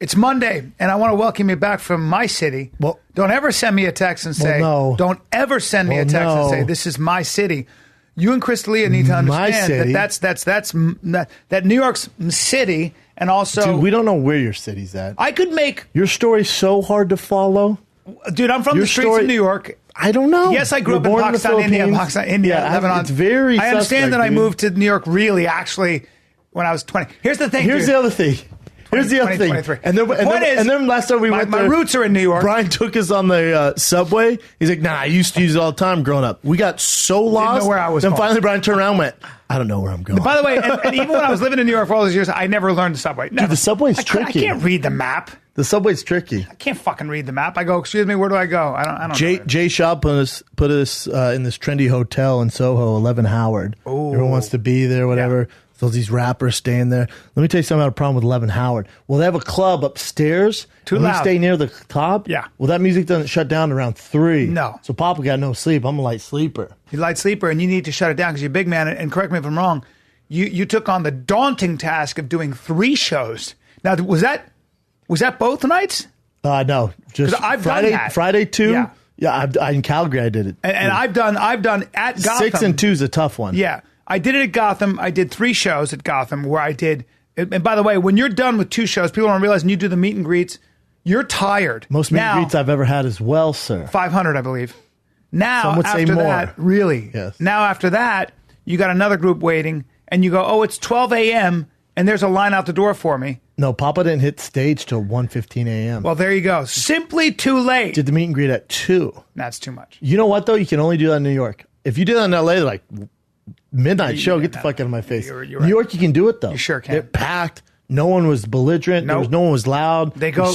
It's Monday, and I want to welcome you back from my city. Well, don't ever send me a text and say, no. Don't ever send me a text and say, this is my city. You and Crystalia need to understand that New York's city, and also... Dude, we don't know where your city's at. I could make... Your story's so hard to follow. Dude, I'm from the streets of New York. I don't know. Yes, I grew up in Pakistan, India, Lebanon. It's very I understand suspect, that I dude. moved to New York actually, when I was 20. Here's the thing, Here's the other thing. Here's the other thing. 23. And then last time we went my there, roots are in New York. Bryan took us on the subway. He's like, nah, I used to use it all the time growing up. We got so lost. Didn't know where I was then going. finally Bryan turned around and went, I don't know where I'm going. By the way, and even when I was living in New York for all those years, I never learned the subway. Never. Dude, the subway's tricky. I can't read the map. The subway's tricky. I can't fucking read the map. I go, excuse me, where do I go? I don't know. Jay Schaub put us in this trendy hotel in Soho, 11 Howard. Ooh. Everyone wants to be there, whatever. Yeah. So these rappers staying there. Let me tell you something about a problem with 11 Howard. Well, they have a club upstairs. Too loud. We stay near the top. Yeah. Well, that music doesn't shut down around 3. No. So Papa got no sleep. I'm a light sleeper. You're a light sleeper, and you need to shut it down because you're a big man. And correct me if I'm wrong. You took on the daunting task of doing 3 shows. Now, was that both nights? No, just I've Friday. done that. Friday 2. Yeah. Yeah, in Calgary I did it. And I've done at Gotham. 6 and 2 is a tough one. Yeah. I did it at Gotham. I did 3 shows at Gotham where I did. And by the way, when you're done with 2 shows, people don't realize, and you do the meet and greets, you're tired. Most meet and greets I've ever had as well, sir. 500, I believe. Now, some would after say more. that, really? Yes. Now, after that, you got another group waiting, and you go, it's 12 a.m., and there's a line out the door for me. No, Papa didn't hit stage till 1:15 a.m. Well, there you go. Simply too late. Did the meet and greet at 2. That's too much. You know what, though? You can only do that in New York. If you do that in L.A., like... midnight show, get the fuck out of my face. You're New right. York, you can do it though. You sure can. They're packed. No one was belligerent. Nope. No one was loud. They go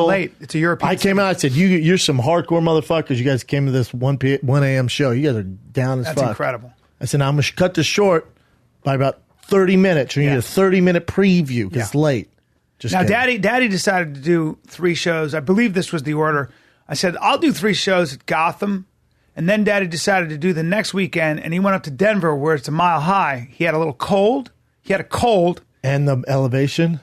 late. It's a European. I came out. I said, "You're some hardcore motherfuckers. You guys came to this 1 a.m. show. You guys are down as fuck." That's incredible. I said, "I'm gonna cut this short by about 30 minutes. You need a 30-minute preview because it's late." Just now, kidding. Daddy decided to do 3 shows. I believe this was the order. I said, "I'll do 3 shows at Gotham." And then Daddy decided to do the next weekend, and he went up to Denver where it's a mile high. He had a little cold. He had a cold. And the elevation.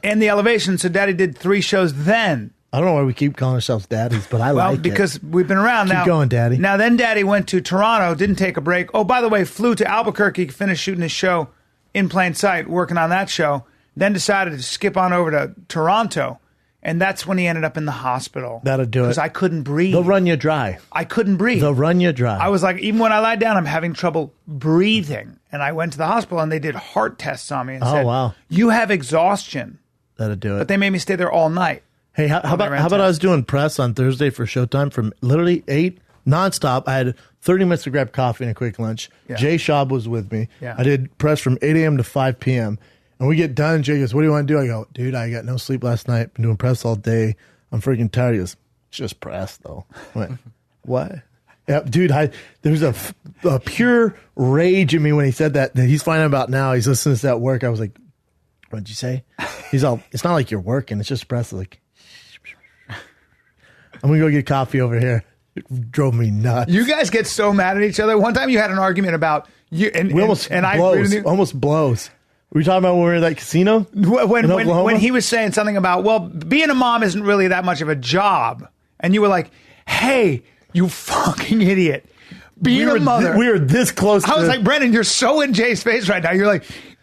So Daddy did 3 shows then. I don't know why we keep calling ourselves daddies, but I like it. Well, because we've been around now. Keep going, Daddy. Now, then Daddy went to Toronto, didn't take a break. Oh, by the way, flew to Albuquerque, finished shooting his show in plain sight, working on that show. Then decided to skip on over to Toronto. And that's when he ended up in the hospital. That'll do it. Because I couldn't breathe. They'll run you dry. I couldn't breathe. They'll run you dry. I was like, even when I lie down, I'm having trouble breathing. And I went to the hospital and they did heart tests on me and said, wow. You have exhaustion. That'll do it. But they made me stay there all night. Hey, how about I was doing press on Thursday for Showtime from literally 8 nonstop. I had 30 minutes to grab coffee and a quick lunch. Yeah. Jay Schaub was with me. Yeah. I did press from 8 a.m. to 5 p.m. And we get done. Jay goes, "What do you want to do?" I go, "Dude, I got no sleep last night. Been doing press all day. I'm freaking tired." He goes, "It's just press, though." I went, "What?" Yeah, dude, there's a pure rage in me when he said that he's finding about now. He's listening to this at work. I was like, "What'd you say?" He's all, "It's not like you're working. It's just press." Like, I'm going to go get coffee over here. It drove me nuts. You guys get so mad at each other. One time you had an argument about you, and almost blows. Were you talking about when we were at that casino? When he was saying something about, well, being a mom isn't really that much of a job. And you were like, "Hey, you fucking idiot. Being a mother." We were this close. I was like, Brendan, you're so in Jay's face right now. You're like,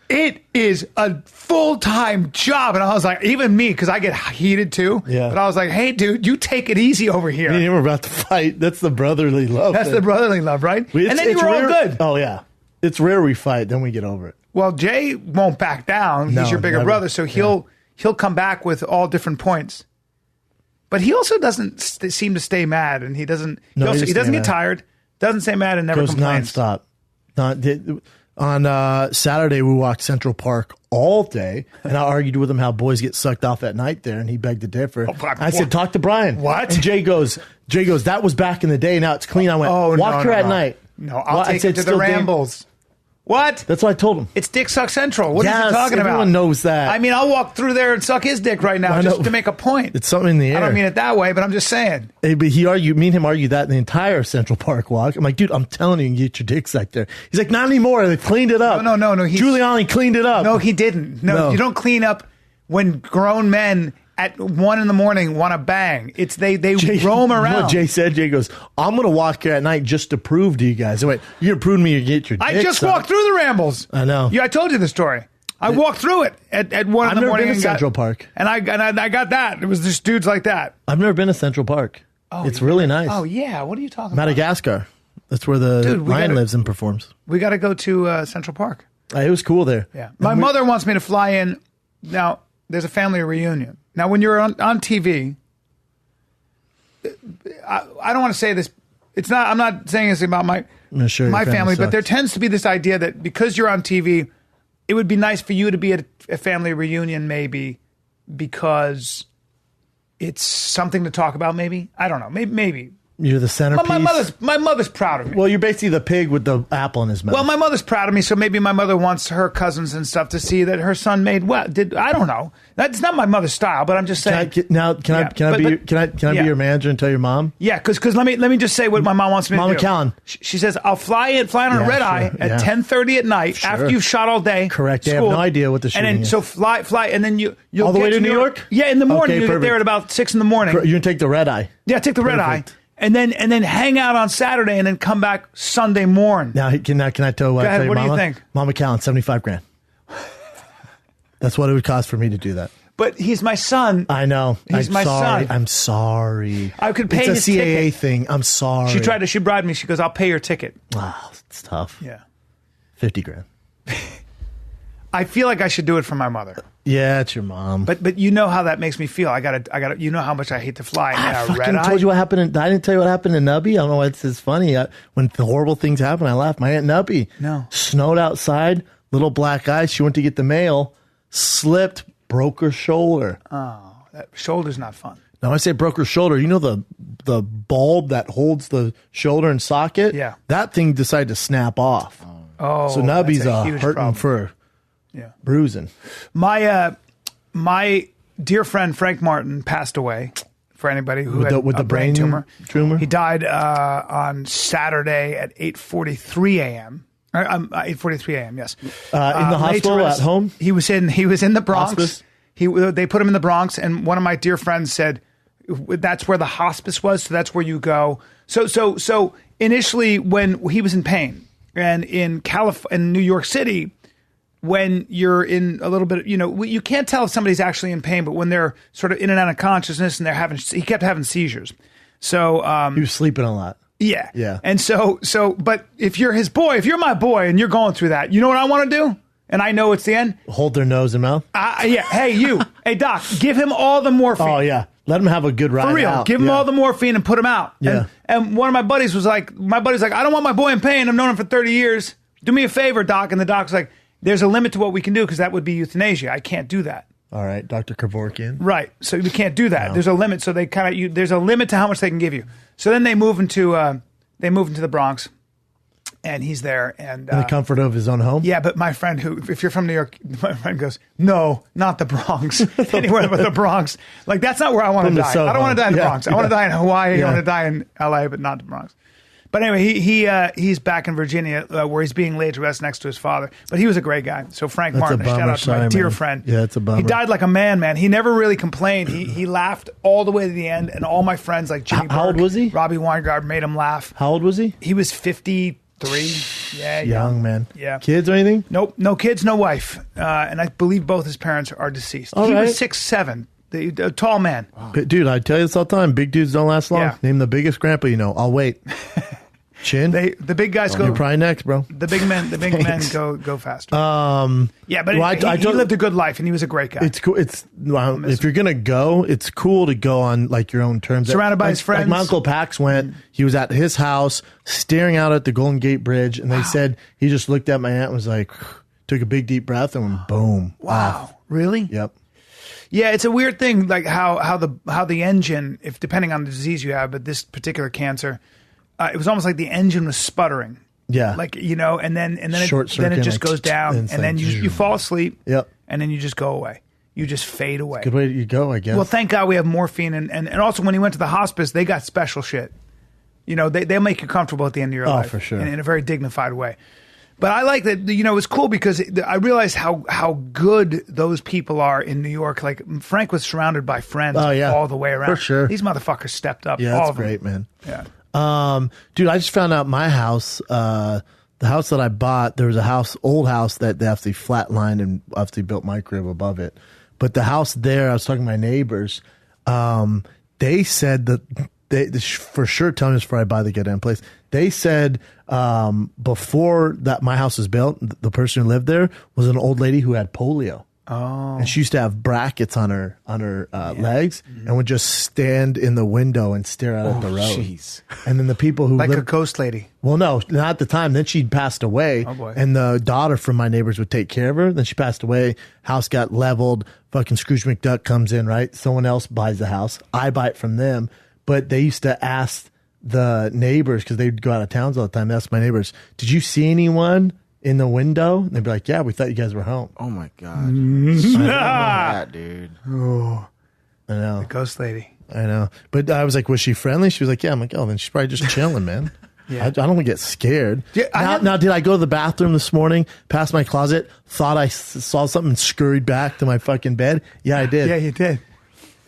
it is a full-time job. And I was like, even me, because I get heated too. Yeah. But I was like, hey, dude, you take it easy over here. Me and him were about to fight. That's the brotherly love. That's the brotherly love, right? And then you were all good. Oh, yeah. It's rare we fight, then we get over it. Well, Jay won't back down. He's your bigger brother, so he'll come back with all different points. But he also doesn't seem to stay mad, and he doesn't. No, he doesn't get tired. Doesn't stay mad and never goes complains. Nonstop. On Saturday, we walked Central Park all day, and I argued with him how boys get sucked off at night there, and he begged to differ. I said, "Talk to Bryan." What? And Jay goes, "That was back in the day. Now it's clean." I went, "Walk her at night." No, I'll take it to the Rambles. What? That's what I told him. It's Dick Suck Central. What is he talking about? Everyone knows that. I mean, I'll walk through there and suck his dick right now just to make a point. It's something in the air. I don't mean it that way, but I'm just saying. Hey, but me and him argued that the entire Central Park walk. I'm like, dude, I'm telling you, get your dick sucked there. He's like, not anymore. They cleaned it up. No. Giuliani cleaned it up. No, he didn't. No, you don't clean up when grown men at 1 a.m. want to bang. It's they roam around. You know what Jay said? Jay goes, I'm going to walk here at night just to prove to you guys. I went, you're going to prove to me you get your dick I just sucked. walked through the Rambles. I know. Yeah, I told you the story. I walked through it at 1 in the morning. I've never been to Central Park. And I got that. It was just dudes like that. I've never been to Central Park. Oh, it's really nice. Oh, yeah. What are you talking Madagascar. That's where the lion lives and performs. We got to go to Central Park. It was cool there. Yeah. My mother wants me to fly in. Now, there's a family reunion. Now, when you're on TV, I don't want to say this. It's not. I'm not saying this about my family, but there tends to be this idea that because you're on TV, it would be nice for you to be at a family reunion, maybe because it's something to talk about. Maybe I don't know. Maybe. You're the centerpiece. My mother's proud of me. Well, you're basically the pig with the apple in his mouth. Well, my mother's proud of me, so maybe my mother wants her cousins and stuff to see that her son made well. I don't know. That's not my mother's style, but I'm just saying. Can I be your manager and tell your mom? Yeah, because let me just say what my mom wants me to do. Mama Callan. She says I'll fly on a red eye at 10:30 at night after you've shot all day. Correct. They have no idea what the shooting is. And then so fly, and then you'll all the way to New York. Yeah, in the morning. You get there at about 6 in the morning. You're gonna take the red eye. Yeah, take the red eye. And then hang out on Saturday and then come back Sunday morning. Now, can I tell you what? Go ahead, what Mama? do you think? Mama Callan, $75,000. That's what it would cost for me to do that. But he's my son. I know. He's my son. I'm sorry. I could pay his his CAA ticket. thing. I'm sorry. She bribed me. She goes, I'll pay your ticket. Wow, it's tough. Yeah. $50,000. I feel like I should do it for my mother. Yeah, it's your mom. But you know how that makes me feel. I gotta. You know how much I hate to fly. I fucking told you what happened. I didn't tell you what happened to Nubby. I don't know why it's funny. When the horrible things happen, I laugh. My Aunt Nubby. No. Snowed outside. Little black eyes. She went to get the mail. Slipped. Broke her shoulder. Oh, that shoulder's not fun. Now I say broke her shoulder. You know the bulb that holds the shoulder and socket? Yeah. That thing decided to snap off. Oh, so Nubby's hurting problem. For bruising. My dear friend Frank Martin passed away. For anybody who had a brain tumor, he died on Saturday at 8:43 a.m. 8:43 a.m. Yes, in the hospital at home. He was in the Bronx. Hospice? They put him in the Bronx, and one of my dear friends said that's where the hospice was. So that's where you go. So initially, when he was in pain, and in New York City, when you're in a little bit, you can't tell if somebody's actually in pain, but when they're sort of in and out of consciousness, and he kept having seizures. So he was sleeping a lot. Yeah. Yeah. And but if you're his boy, if you're my boy and you're going through that, you know what I want to do? And I know it's the end. Hold their nose and mouth? Yeah. Hey, you. Hey, Doc, give him all the morphine. Oh, yeah. Let him have a good ride. For real. Out. Give him all the morphine and put him out. Yeah. And one of my buddies was like, I don't want my boy in pain. I've known him for 30 years. Do me a favor, Doc. And the doc's like, there's a limit to what we can do because that would be euthanasia. I can't do that. All right, Dr. Kevorkian. Right. So we can't do that. No. There's a limit. So there's a limit to how much they can give you. So then they move into the Bronx, and he's there. And in the comfort of his own home? Yeah, but my friend if you're from New York, my friend goes, no, not the Bronx. Anywhere but the Bronx. Like, that's not where I want to die. I don't want to die in the Bronx. I want to die in Hawaii. I want to die in L.A., but not the Bronx. But anyway, he's back in Virginia where he's being laid to rest next to his father. But he was a great guy. So Frank Martin, shout out to my dear friend. Yeah, it's a bummer. He died like a man. He never really complained. He laughed all the way to the end. And all my friends like Jimmy How old was he? Robbie Weingart made him laugh. How old was he? He was 53. Yeah, young man. Yeah. Kids or anything? Nope, no kids, no wife. And I believe both his parents are deceased. He was 6'7", a tall man. Wow. Dude, I tell you this all the time. Big dudes don't last long. Yeah. Name the biggest grandpa you know. I'll wait. Chin. The big guys go. You're probably next, bro. The big men go faster. Yeah, but he lived a good life, and he was a great guy. It's cool. If you're gonna go, it's cool to go on like your own terms. Surrounded by his friends. Like my Uncle Pax went. He was at his house, staring out at the Golden Gate Bridge, and they said he just looked at my aunt, and was like, took a big deep breath, and went boom. Wow, really? Yep. Yeah, it's a weird thing, like how the engine, if depending on the disease you have, but this particular cancer. It was almost like the engine was sputtering. Yeah. Like, and then it just goes down, and then you fall asleep. Yep. And then you just go away. You just fade away. Good way you go, I guess. Well, thank God we have morphine, and also when he went to the hospice, they got special shit. They'll make you comfortable at the end of your life. For sure. In a very dignified way. But I like that, you know, it was cool because I realized how good those people are in New York. Like, Frank was surrounded by friends all the way around. For sure. These motherfuckers stepped up. Yeah, all that's of them. great, man. Yeah. Dude, I just found out my house, the house that I bought, there was a old house that they actually flatlined and obviously built my crib above it. But the house there, I was talking to my neighbors, they said that they for sure, tell me this before I buy the goddamn place. They said before that my house was built, the person who lived there was an old lady who had polio. Oh. And she used to have brackets on her legs and would just stand in the window and stare out at the road. Jeez. And then the people who Like lived, a ghost lady. well, no, not at the time. Then she'd passed away. Oh, boy. And the daughter from my neighbors would take care of her. Then she passed away. House got leveled. Fucking Scrooge McDuck comes in, right? Someone else buys the house. I buy it from them. But they used to ask the neighbors, because they'd go out of towns all the time. They asked my neighbors, did you see anyone in the window? And they'd be like, yeah, we thought you guys were home. Oh my god. I didn't know that, dude. Oh, I know. the ghost lady. I know. But I was like, was she friendly? She was like, yeah. I'm like, oh, then she's probably just chilling, man. Yeah. I don't want to get scared. Yeah, now, did I go to the bathroom this morning, past my closet, thought I saw something and scurried back to my fucking bed? Yeah, I did. Yeah, you did.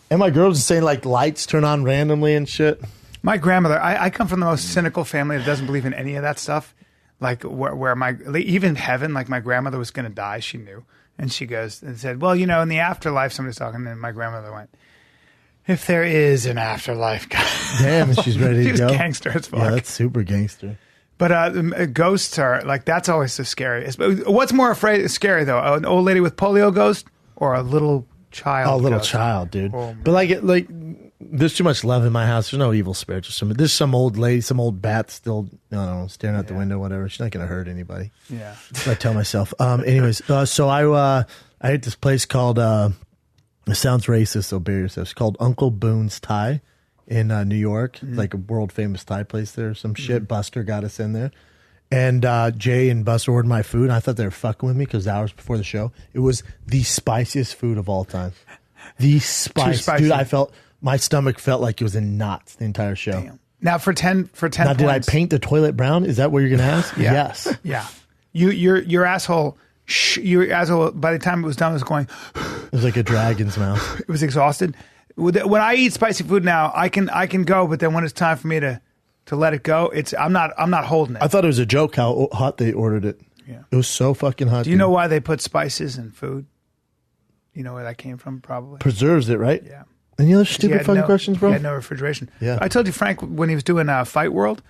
And my girl was saying, like, lights turn on randomly and shit. My grandmother, I come from the most cynical family that doesn't believe in any of that stuff. Like, where even heaven, like, my grandmother was going to die, she knew. And she goes and said, well, you know, in the afterlife, somebody's talking, and my grandmother went, if there is an afterlife, God. Damn, and she's ready to She go. was gangster as fuck. Yeah, that's super gangster. But ghosts are, like, that's always so scary. What's more scary, though? An old lady with polio ghost or a little child Oh, little ghost? child, dude. Oh, but like, there's too much love in my house. There's no evil spirits. There's some old lady, some old bat still, I don't know, staring out the window, whatever. She's not going to hurt anybody. Yeah. That's what I tell myself. Anyways, so I ate this place called, it sounds racist, so bear yourself. It's called Uncle Boone's Thai in New York. It's like a world famous Thai place there. Some shit. Buster got us in there. And Jay and Buster ordered my food. And I thought they were fucking with me because hours before the show, it was the spiciest food of all time. The spice. Dude, my stomach felt like it was in knots the entire show. Damn. Now for 10 Now, points. did I paint the toilet brown? Is that what you're going to ask? Yeah. Yes. Yeah. Your asshole, your asshole, by the time it was done, was going, It was like a dragon's mouth. it was exhausted. When I eat spicy food now, I can go, but then when it's time for me to let it go, I'm not holding it. I thought it was a joke how hot they ordered it. Yeah. It was so fucking hot. Do you know why they put spices in food? You know where that came from, probably. Preserves it, right? Yeah. Any other He stupid had fucking questions, bro? He had no refrigeration. Yeah. I told you, Frank, when he was doing Fight World,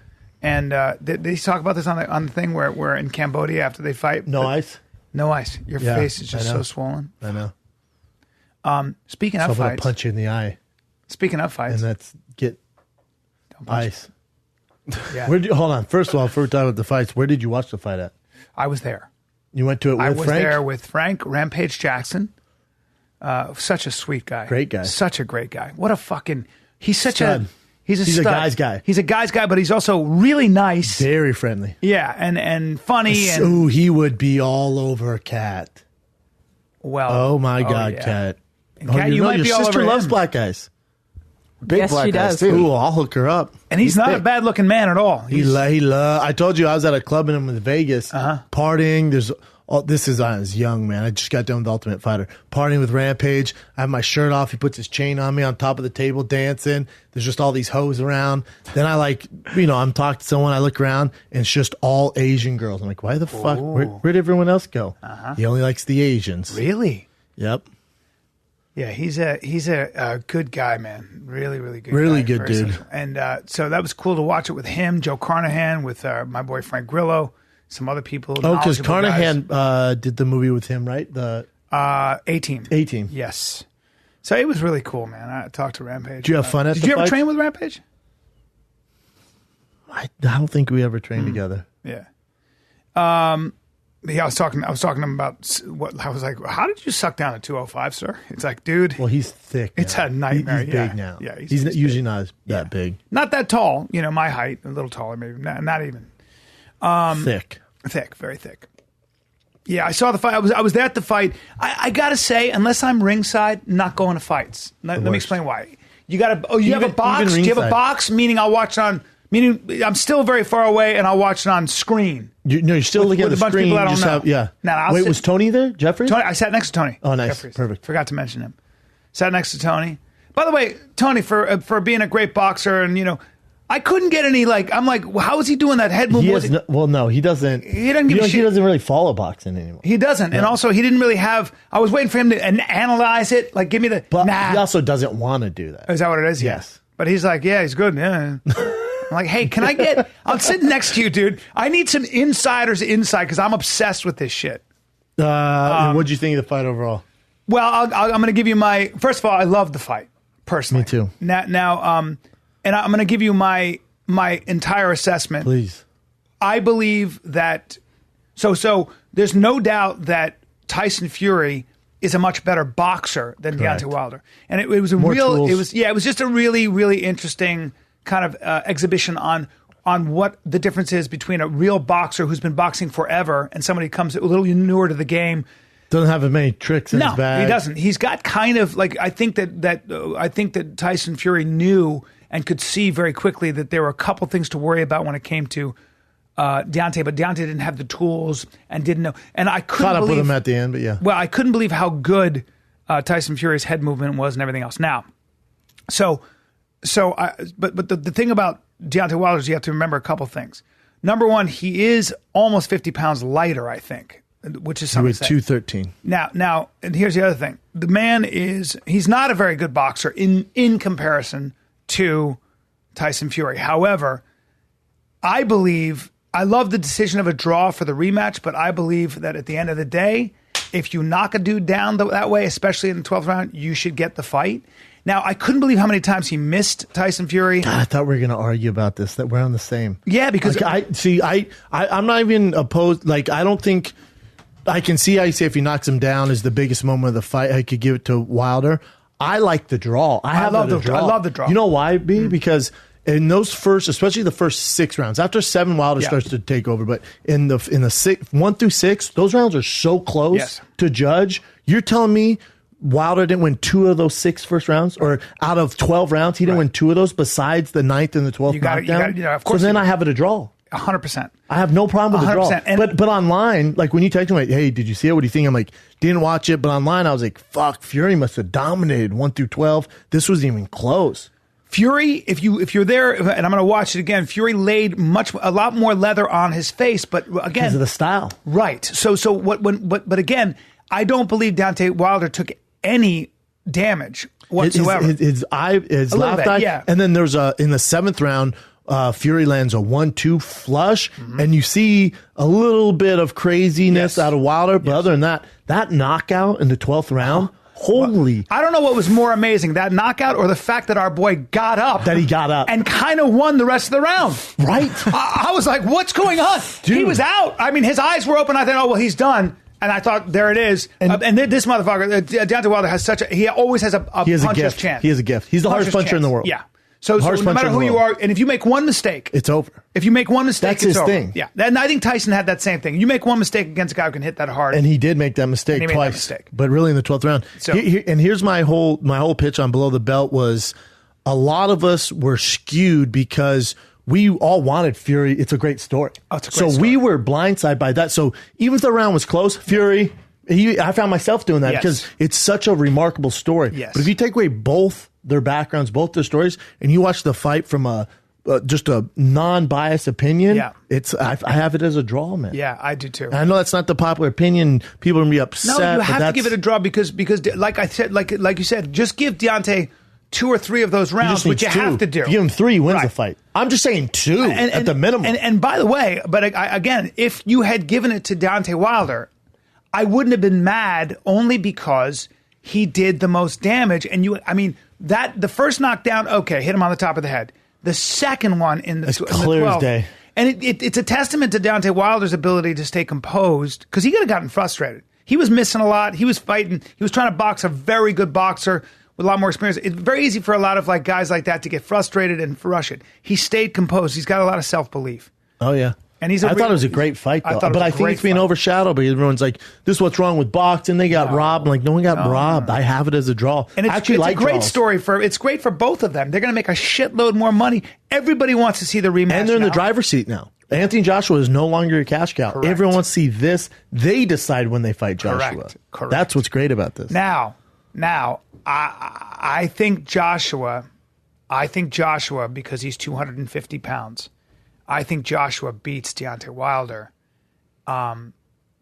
and they talk about this on the thing where in Cambodia after they fight. No ice? No ice. Your Yeah, face is just I know. so swollen. I know. Speaking So of I'm going to fights, punch you in the eye, speaking of fights, and that's get don't punch ice. me. Yeah. Hold on. First of all, before we talk about the fights, where did you watch the fight at? I was there. You went to it with I was Frank? there with Frank Rampage Jackson. Such a sweet guy. Great guy. Such a great guy. What a fucking... He's such Stud. He's a He's a stud. guy's guy. He's a guy's guy, but he's also really nice. Very friendly. Yeah, and funny. And Ooh, he would be all over Kat. well, Oh, my God, yeah. Kat. And Kat, you might your be all sister over loves him. black guys. Big Yes, black she guys, does. too. Ooh, I'll hook her up. And he's not a thick. bad looking man at all. I told you I was at a club in Vegas partying. This is I was young, man. I just got done with Ultimate Fighter. Partying with Rampage. I have my shirt off. He puts his chain on me on top of the table dancing. There's just all these hoes around. Then I'm talking to someone. I look around and it's just all Asian girls. I'm like, why the fuck? Where'd everyone else go? He only likes the Asians. Really? Yep. Yeah, he's a good guy, man. Really, really good. Really guy, good very dude. sensible. And so that was cool to watch it with him, Joe Carnahan, with my boy Frank Grillo, some other people. Oh, because knowledgeable guys. Carnahan did the movie with him, right? The A-Team. A-Team. Yes. So it was really cool, man. I talked to Rampage. Did you have fun at Did the you ever fights? train with Rampage? I don't think we ever trained together. Yeah. Yeah, I was talking to him about what I was like. How did you suck down a 205, sir? It's like, dude, Well, he's thick. It's now. a nightmare. He's Yeah. big now. Yeah, he's he's usually not that big. not that tall. You know, my height, a little taller, maybe. Not even Thick. thick, very thick. Yeah, I saw the fight. I was there at the fight. I gotta say, unless I'm ringside, not going to fights. Let me worst. explain why. You gotta. Oh, you have a Even box. Do you have a ringside. box? Meaning I'll watch on. Meaning, I'm still very far away, and I'll watch it on screen. You're still looking at the with a bunch of screen. people I don't you just know. yeah. Now, Wait, was Tony there? Jeffries? Tony, I sat next to Tony. Oh, nice. Jeffries. Perfect. Forgot to mention him. Sat next to Tony. By the way, Tony, for being a great boxer, and I couldn't get any I'm like, well, how is he doing that head move? No, he doesn't. He doesn't give a shit. He doesn't really follow boxing anymore. He doesn't, and also he didn't really have. I was waiting for him to analyze it, give me the. But nah. he also doesn't want to do that. Is that what it is? Yes. But he's like, yeah, he's good. Yeah. I'm like, hey, can I get? I'm sitting next to you, dude. I need some insider's insight because I'm obsessed with this shit. What'd you think of the fight overall? Well, I'm going to give you my. First of all, I loved the fight personally. Me too. Now, and I'm going to give you my entire assessment. Please. I believe that. So there's no doubt that Tyson Fury is a much better boxer than Correct. Deontay Wilder, and it was a More real. tools. It was just a really, really interesting kind of exhibition on what the difference is between a real boxer who's been boxing forever and somebody who comes a little newer to the game. Doesn't have as many tricks in his bag. No, he doesn't. He's got kind of I think that Tyson Fury knew and could see very quickly that there were a couple things to worry about when it came to Deontay, but Deontay didn't have the tools and didn't know. And I couldn't Caught up believe with him at the end, but yeah. Well, I couldn't believe how good Tyson Fury's head movement was and everything else. Now, but the thing about Deontay Wilder is you have to remember a couple things. Number one, he is almost 50 pounds lighter, I think, which is something. He was 213. Now, and here's the other thing: the man he's not a very good boxer in comparison to Tyson Fury. However, I love the decision of a draw for the rematch, but I believe that at the end of the day, if you knock a dude down that way, especially in the 12th round, you should get the fight. Now, I couldn't believe how many times he missed Tyson Fury. God, I thought we were going to argue about this, that we're on the same. Yeah, because I'm not even opposed. I don't think I can see how you say if he knocks him down is the biggest moment of the fight. I could give it to Wilder. I like the draw. I love the draw. You know why, B? Because in those especially the first 6 rounds, after 7, Wilder starts to take over. But in the 1 through 6, those rounds are so close to judge. You're telling me Wilder didn't win 2 of those 6 first rounds, or out of 12 rounds, he didn't win 2 of those besides the 9th and the 12th knockdown. Of course. So then I have it a draw. 100%. I have no problem with the draw. And but online, when you text me, hey, did you see it? What do you think? I'm like, didn't watch it. But online, I was like, fuck, Fury must have dominated 1 through 12. This wasn't even close. Fury, if you're there, and I'm going to watch it again, Fury laid a lot more leather on his face, but again, because of the style, right? But again, I don't believe Deontay Wilder took any damage whatsoever. His left eye, and then there's in the 7th round, Fury lands a 1-2 flush, and you see a little bit of craziness out of Wilder, but other than that knockout in the 12th round. Holy. I don't know what was more amazing, that knockout or the fact that our boy got up. That he got up. And kind of won the rest of the round. Right. I was like, what's going on? Dude. He was out. I mean, his eyes were open. I thought, oh, well, he's done. And I thought, there it is. And this motherfucker, Deontay Wilder has he always has a puncher's chance. He has a gift. He's the hardest puncher in the world. Yeah. So no matter who you are, and if you make one mistake, it's over. If you make one mistake, that's his thing. Yeah, and I think Tyson had that same thing. You make one mistake against a guy who can hit that hard, and he did make that mistake twice. But really, in the 12th round. So, and here's my whole pitch on Below the Belt was a lot of us were skewed because we all wanted Fury. It's a great story. Oh, it's a great story. We were blindsided by that. So even if the round was close, Fury. I found myself doing that because it's such a remarkable story. Yes. But if you take away both their backgrounds, both their stories, and you watch the fight from just a non-biased opinion, I have it as a draw, man. Yeah, I do too. And I know that's not the popular opinion. People are gonna be upset. No, you have to give it a draw because like I said, like you said, just give Deontay 2 or 3 of those rounds, which you have to do. If you give him 3, he wins the fight. I'm just saying 2 at the minimum. And by the way, again, if you had given it to Deontay Wilder, I wouldn't have been mad only because he did the most damage. And the first knockdown, okay, hit him on the top of the head. The second one in the 12th, day. And it's a testament to Deontay Wilder's ability to stay composed because he could have gotten frustrated. He was missing a lot. He was fighting. He was trying to box a very good boxer with a lot more experience. It's very easy for a lot of guys like that to get frustrated and rush it. He stayed composed. He's got a lot of self-belief. Oh, yeah. And I thought it was a great fight, though. But I think it's being overshadowed because everyone's like, this is what's wrong with boxing. They got robbed. I'm like, no one got robbed. I have it as a draw. And it's a great story it's great for both of them. They're going to make a shitload more money. Everybody wants to see the rematch. And they're in the driver's seat now. Anthony Joshua is no longer a cash cow. Correct. Everyone wants to see this. They decide when they fight Joshua. Correct. That's what's great about this. Now, I think Joshua, because he's 250 pounds, I think Joshua beats Deontay Wilder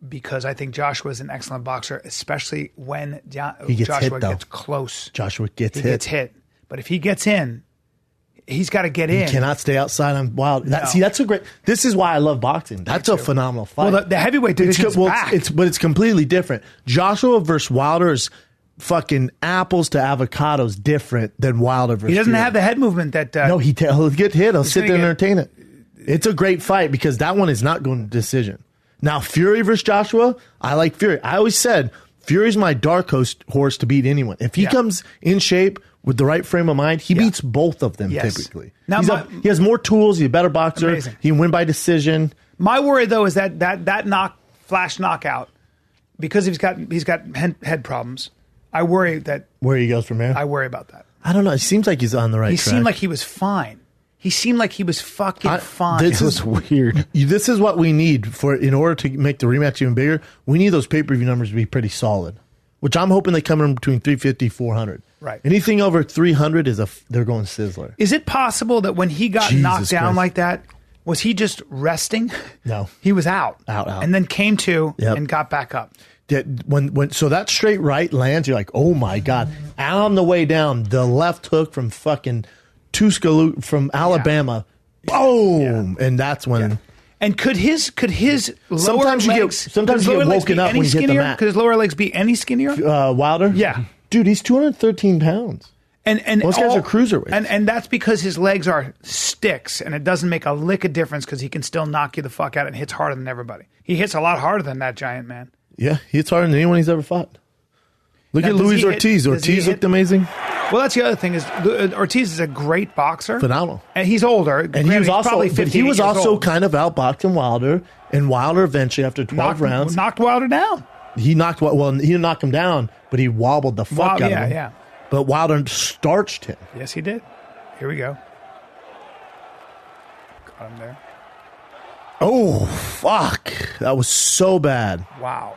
because I think Joshua is an excellent boxer, especially when Joshua gets close. Joshua gets hit. He gets hit. But if he gets in, he's got to get in. He cannot stay outside on Wilder. That's a great. This is why I love boxing. That's a phenomenal fight. Well, the heavyweight division's back. But it's completely different. Joshua versus Wilder is fucking apples to avocados different than Wilder versus He doesn't Fury. have the head movement that... no, he'll get hit. He'll sit there and entertain it. It's a great fight because that one is not going to decision. Now, Fury versus Joshua, I like Fury. I always said Fury's my dark horse to beat anyone. If he comes in shape with the right frame of mind, he beats both of them typically. Now, he has more tools. He's a better boxer. Amazing. He can win by decision. My worry, though, is that flash knockout, because he's got head problems, I worry that... Where he goes from here? I worry about that. I don't know. It seems like he's on the right track. He seemed like he was fine. He seemed like he was fucking fine. This is weird. This is what we need in order to make the rematch even bigger. We need those pay-per-view numbers to be pretty solid, which I'm hoping they come in between 350, 400. Right. Anything over 300 they're going Sizzler. Is it possible that when he got knocked down like that, was he just resting? No. He was out. Out. And then came to and got back up. So that straight right lands, you're like, oh my God. On the way down, the left hook from fucking Tuscaloosa from Alabama, boom, and that's when. And could his lower sometimes legs? Sometimes you get woken up when you hit the mat. Could his lower legs be any skinnier? Wilder, yeah, dude, he's 213 pounds. And most guys are cruiserweights, and that's because his legs are sticks, and it doesn't make a lick of difference because he can still knock you the fuck out and hits harder than everybody. He hits a lot harder than that giant man. Yeah, he hits harder than anyone he's ever fought. Look at Luis Ortiz. Ortiz looked amazing. Well, that's the other thing is Ortiz is a great boxer. Phenomenal. And he's older. And he was also kind of outboxing Wilder. And Wilder eventually, after 12 rounds... knocked Wilder down. He didn't knock him down, but he wobbled the fuck out of him. Yeah. But Wilder starched him. Yes, he did. Here we go. Got him there. Oh, fuck. That was so bad. Wow.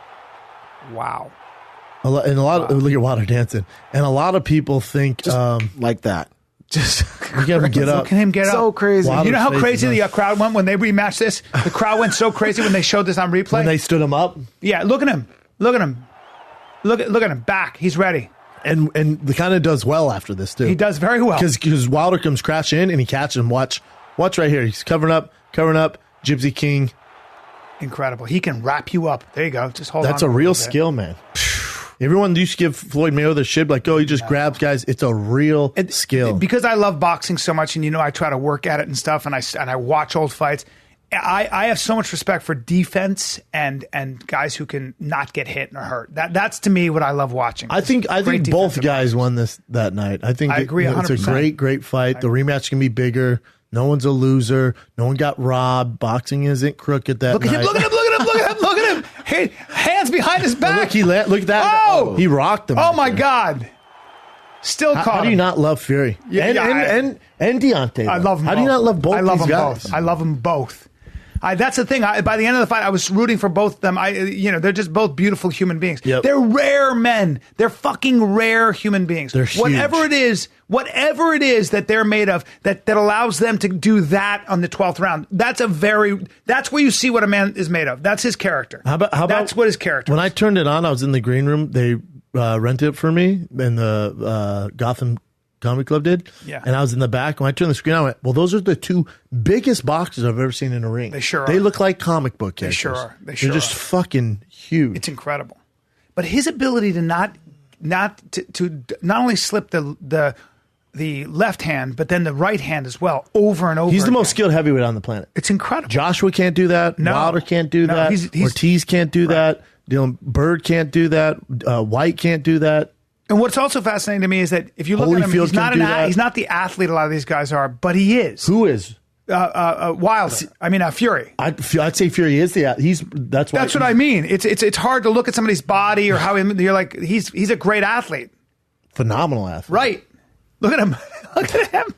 Look at Wilder dancing. And a lot of people think... like that. Just look at him get up. Look at him get up. So crazy. You know how crazy the crowd went when they rematched this? The crowd went so crazy when they showed this on replay. When they stood him up? Yeah, look at him. Look at him. Back. He's ready. And the kind of does well after this, too. He does very well. Because Wilder comes crashing in and he catches him. Watch right here. He's covering up. Gypsy King. Incredible. He can wrap you up. There you go. Just hold on. That's a real skill, man. Everyone used to give Floyd Mayweather the shit like, oh, he just grabs guys. It's a real skill. Because I love boxing so much, and I try to work at it and stuff, and I watch old fights. I have so much respect for defense and guys who can not get hit or hurt. That's to me what I love watching. I think both guys won that night. I agree 100%. It's a great fight. The rematch can be bigger. No one's a loser. No one got robbed. Boxing isn't crooked that night. Look at him. Hey, hands behind his back. Look at that. Oh! He rocked him. Oh, my God. Still caught him. How do you not love Fury? And Deontay. I love them How both. do you not love both these guys? Both. I love them both. That's the thing. By the end of the fight, I was rooting for both of them. They're just both beautiful human beings. Yep. They're rare men. They're fucking rare human beings. They're huge. Whatever it is that they're made of that allows them to do that on the 12th round. That's where you see what a man is made of. That's his character. How about that's what his character When is. I turned it on, I was in the green room. They rented it for me, and the Gotham Comedy Club did. Yeah. And I was in the back. When I turned the screen on, I went, well, those are the two biggest boxers I've ever seen in a ring. They sure are. They look like comic book characters. They sure are. They're just fucking huge. It's incredible. But his ability to not only slip the left hand, but then the right hand as well, over and over. He's the most skilled heavyweight on the planet. It's incredible. Joshua can't do that. No. Wilder can't do that. Ortiz can't do that. Bird can't do that. White can't do that. And what's also fascinating to me is that if you look at him, he's not the athlete a lot of these guys are, but he is. Who is? Wilder. I mean, Fury. I'd say Fury is that's what I mean. It's hard to look at somebody's body or how you're like he's a great athlete, phenomenal athlete. Right? Look at him. Look at him.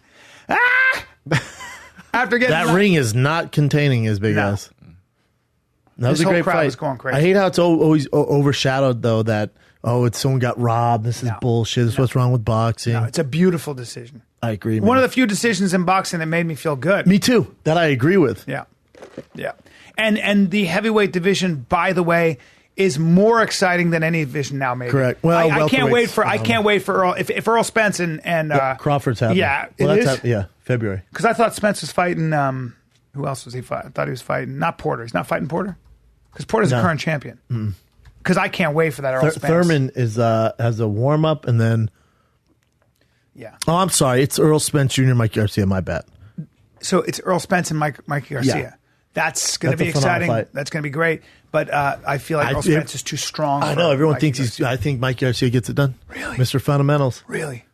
Ah! After getting that ring is not containing his big ass. That was a great fight. Was going crazy. I hate how it's always overshadowed though that someone got robbed. This is bullshit. This is what's wrong with boxing. No, it's a beautiful decision. I agree. One of the few decisions in boxing that made me feel good. Me too. That I agree with. Yeah. And the heavyweight division, by the way, is more exciting than any division now. Maybe. Correct. Well, I can't wait for Earl. If Earl Spence and Crawford's happening. Yeah, well, that's February. Because I thought Spence was fighting. Who else was he fighting? I thought he was fighting not Porter. He's not fighting Porter because Porter's the current champion. Because I can't wait for that Earl Spence. Thurman has a warm up and then. Yeah. Oh, I'm sorry. It's Earl Spence Jr. Mike Garcia. My bad. So it's Earl Spence and Mike Garcia. Yeah. That's going to be exciting. That's going to be great. But I feel like Earl Spence is too strong. I know. Everyone thinks I think Mike Garcia gets it done. Really? Mr. Fundamentals. Really?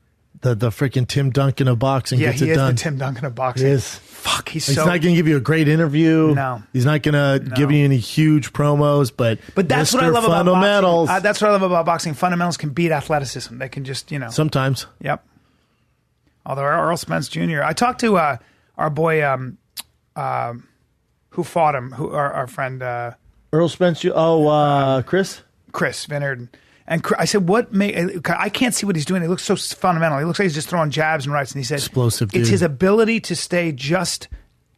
The freaking Tim Duncan of boxing gets it done. Yeah, he is the Tim Duncan of boxing. He is. Fuck, he's not going to give you a great interview. No. He's not going to give you any huge promos, but that's Mr. what I love Fundamentals. about boxing. That's what I love about boxing. Fundamentals can beat athleticism. They can just, Sometimes. Yep. Although Earl Spence Jr. I talked to our boy who fought him, our friend Earl Spence. Chris Vinard. And I said, I can't see what he's doing. He looks so fundamental. He looks like he's just throwing jabs and rights. And he said, explosive dude. It's his ability to stay just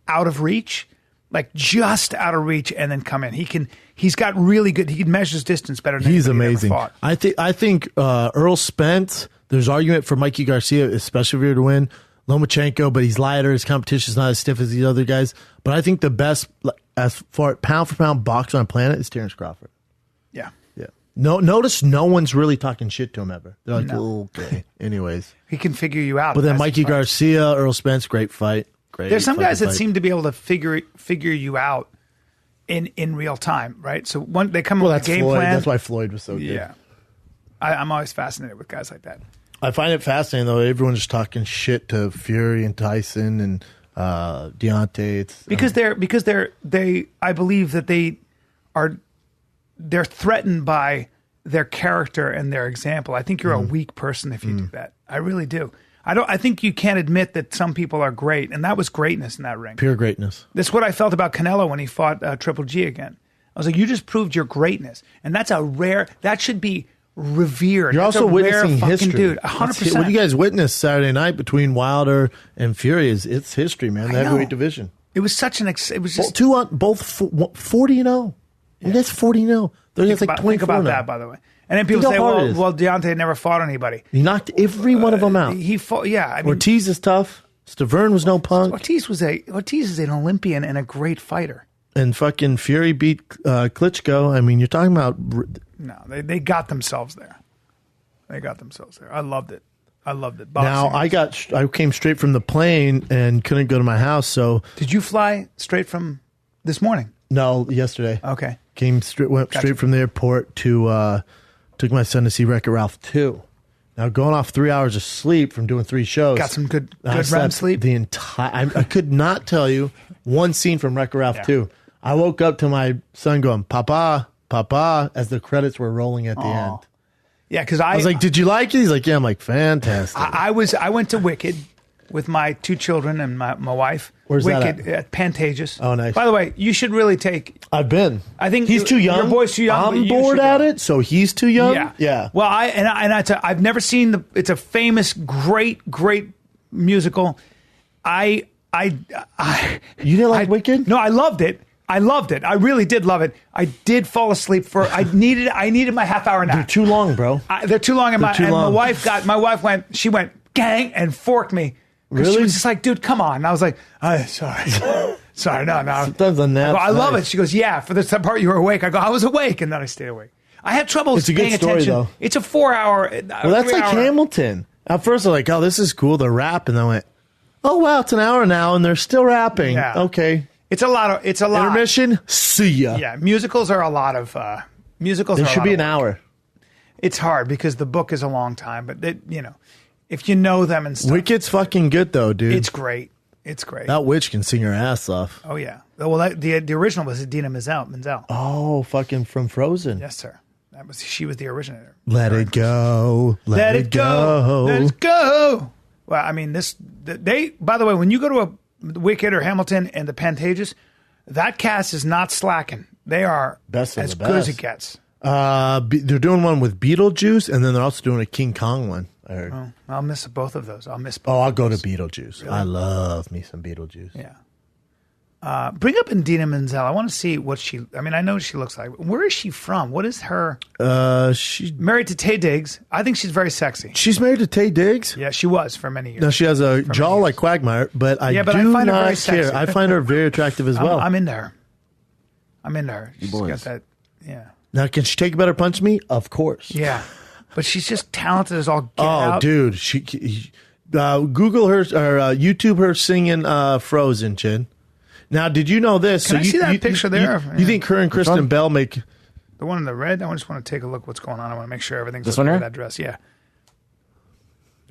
out of reach, like just out of reach, and then come in. He's got really good. He measures distance better than he's amazing. Ever fought. I think Earl Spence. There's argument for Mikey Garcia, especially if you're to win. Lomachenko, but he's lighter. His competition's not as stiff as these other guys. But I think the best, as far pound for pound boxer on the planet, is Terrence Crawford. Yeah. No, notice no one's really talking shit to him ever. They're like, okay. Anyways, he can figure you out. But then Mikey Garcia, Earl Spence, great fight. There's some guys that seem to be able to figure you out in real time, right? So they come up with a game plan. That's why Floyd was so good. Yeah, I'm always fascinated with guys like that. I find it fascinating though. Everyone's just talking shit to Fury and Tyson and Deontay. Because I believe that they're threatened by their character and their example. I think you're a weak person if you do that. I really do. I think you can't admit that some people are great, and that was greatness in that ring. Pure greatness. That's what I felt about Canelo when he fought Triple G again. I was like, you just proved your greatness, and that should be revered. You're That's also a witnessing rare history, dude. 100%. What you guys witnessed Saturday night between Wilder and Fury it's history, man. The heavyweight division. It was such it was just both 40-0. Yeah. That's 40-0. There's like 24. Think about that, by the way. And then people say, well, Deontay never fought anybody. He knocked every one of them out. He fought, yeah. I mean, Ortiz is tough. Stavern was no punk. Ortiz is an Olympian and a great fighter. And fucking Fury beat Klitschko. I mean, you're talking about. No, they got themselves there. I loved it. Boxing now I came straight from the plane and couldn't go to my house. So did you fly straight from this morning? No, yesterday. Okay. Went straight from the airport to took my son to see Wreck-It Ralph 2. Now going off 3 hours of sleep from doing 3 shows. Got some good REM sleep. The entire I could not tell you one scene from Wreck-It Ralph 2. I woke up to my son going, "Papa, Papa," as the credits were rolling at the end. Yeah, because I was like, "Did you like it?" He's like, "Yeah." I'm like, "Fantastic." I went to Wicked with my 2 children and my wife. Where's Wicked that at Pantages. Oh, nice. By the way, you should really take. I've been. I think he's too young. Your boy's too young. I'm bored at it, so he's too young. Yeah. Well, I've never seen it's a famous, great musical. You didn't like Wicked? No, I loved it. I really did love it. I did fall asleep I needed my half-hour nap. They're too long, bro. They're too long. My wife went gang and forked me. Really? She was just like, dude, come on. And I was like, oh, sorry. Sorry, no. Sometimes on that. I love it. She goes, yeah, for the part you were awake. I go, I was awake, and then I stayed awake. I had trouble paying attention. Though. It's a 4-hour. Well, that's like Hamilton. At first, I was like, oh, this is cool, the rap. And then I went, oh, wow, it's an hour now, and they're still rapping. Yeah. Okay. It's a lot. Intermission, see ya. Yeah, musicals are a lot of. Musicals There should be an hour. It's hard because the book is a long time, but if you know them and stuff. Wicked's fucking good, though, dude. It's great. It's great. That witch can sing her ass off. Oh, yeah. Well, the original was Idina Menzel. Oh, fucking from Frozen. Yes, sir. She was the originator. Let it go. Let it go. Let it go. Well, I mean, by the way, when you go to a Wicked or Hamilton and the Pantages, that cast is not slacking. They are Best of as the good as best. it gets. They're doing one with Beetlejuice, and then they're also doing a King Kong one. I heard. Oh, I'll miss both of those. I'll I'll go to Beetlejuice. Really? I love me some Beetlejuice. Yeah. Bring up Idina Menzel. I want to see what I know what she looks like. Where is she from? What is her? She's married to Taye Diggs. I think she's very sexy. She's married to Taye Diggs? Yeah, she was for many years. No, she has a jaw like Quagmire, but I find her not very care. sexy. I find her very attractive as well. I'm into her. She's got that, yeah. Now, can she take a better punch than me? Of course. Yeah. But she's just talented as all get Oh, out. dude. Google her or YouTube her singing Frozen, Chin. Now, did you know this? Can I see that picture there? You think her and Kristen Bell make... The one in the red? I just want to take a look what's going on. I want to make sure everything's This one here? that dress. Yeah.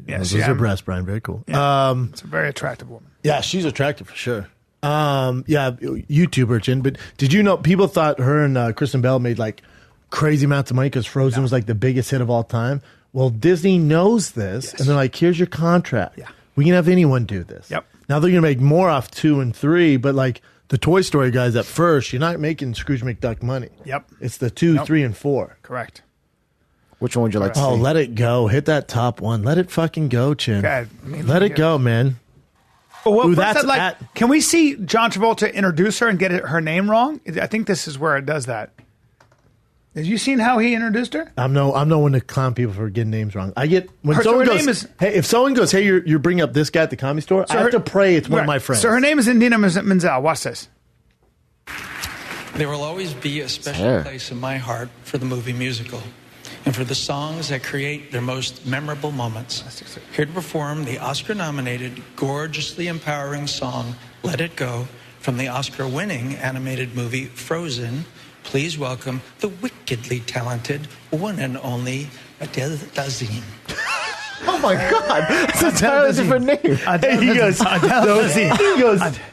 Yeah, Those are breasts, Brian. Very cool. Yeah, it's a very attractive woman. Yeah, she's attractive for sure. Yeah, YouTuber, Chin. But did you know people thought her and Kristen Bell made like crazy amounts of money because Frozen was like the biggest hit of all time? Well, Disney knows this, and they're like, here's your contract. Yeah. We can have anyone do this. Yep. Now they're going to make more off 2 and 3, but like the Toy Story guys at first, you're not making Scrooge McDuck money. Yep. It's the 2, 3, and 4. Correct. Which one would you like to see? Oh, let it go. Hit that top one. Let it fucking go, Chin. Okay. Let it go, man. Well, Ooh, what's that's that like? Can we see John Travolta introduce her and get her name wrong? I think this is where it does that. Have you seen how he introduced her? I'm no one to clown people for getting names wrong. I get when Her someone goes, name is- hey, if someone goes, hey, you're bringing up this guy at the Comedy Store, I have to pray it's one of my friends. So her name is Idina Menzel. Watch this. There will always be a special Sure. place in my heart for the movie musical and for the songs that create their most memorable moments. Here to perform the Oscar-nominated, gorgeously empowering song, Let It Go, from the Oscar-winning animated movie Frozen, please welcome the wickedly talented one and only Adele Dazeem. Oh my God, it's a entirely different name. Hey, he goes,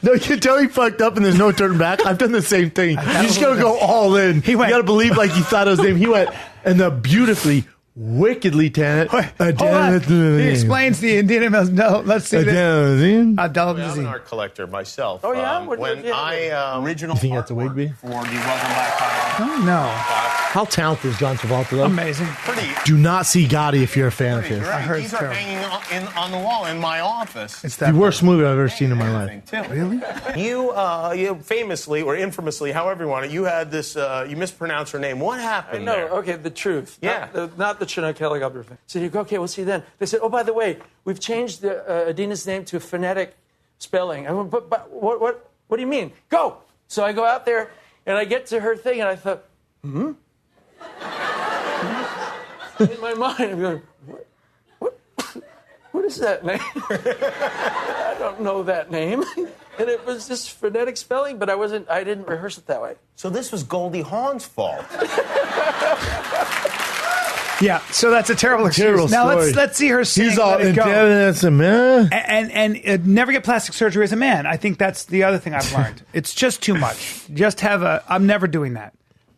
no, you can tell he fucked up and there's no turning back. I've done the same thing. You just gotta go all in. He You went- gotta believe like he thought it was his name. He went, and the beautifully, wickedly talented. Hold on. He explains the Idina Menzel. Let's see this. Adele I'm an Dazeem. art collector myself. Oh, yeah? When I original You think that's a artwork Wigby? for the Welcome Back Colorado. Oh, no. How talented is John Travolta, though? Amazing. Pretty. Do not see Gotti if you're a fan of his. Great. heard These it's are terrible. hanging on the wall in my office. It's The that worst movie I've ever seen in my life. Really? You famously or infamously, however you want it, you had this. You mispronounced her name. What happened No, there? okay, the truth. Yeah. Not the Chinook helicopter thing. So you go, okay, we'll see then. They said, oh, by the way, we've changed Adina's name to phonetic spelling. I went, but what do you mean? Go! So I go out there, and I get to her thing, and I thought, in my mind, I'm going, what is that name? I don't know that name. And it was just phonetic spelling, but I didn't rehearse it that way. So this was Goldie Hawn's fault. Yeah, so that's a terrible excuse. Terrible Now story. let's see her sing He's all Let It Go. that's a man. And never get plastic surgery as a man. I think that's the other thing I've learned. It's just too much. Just have I'm never doing that.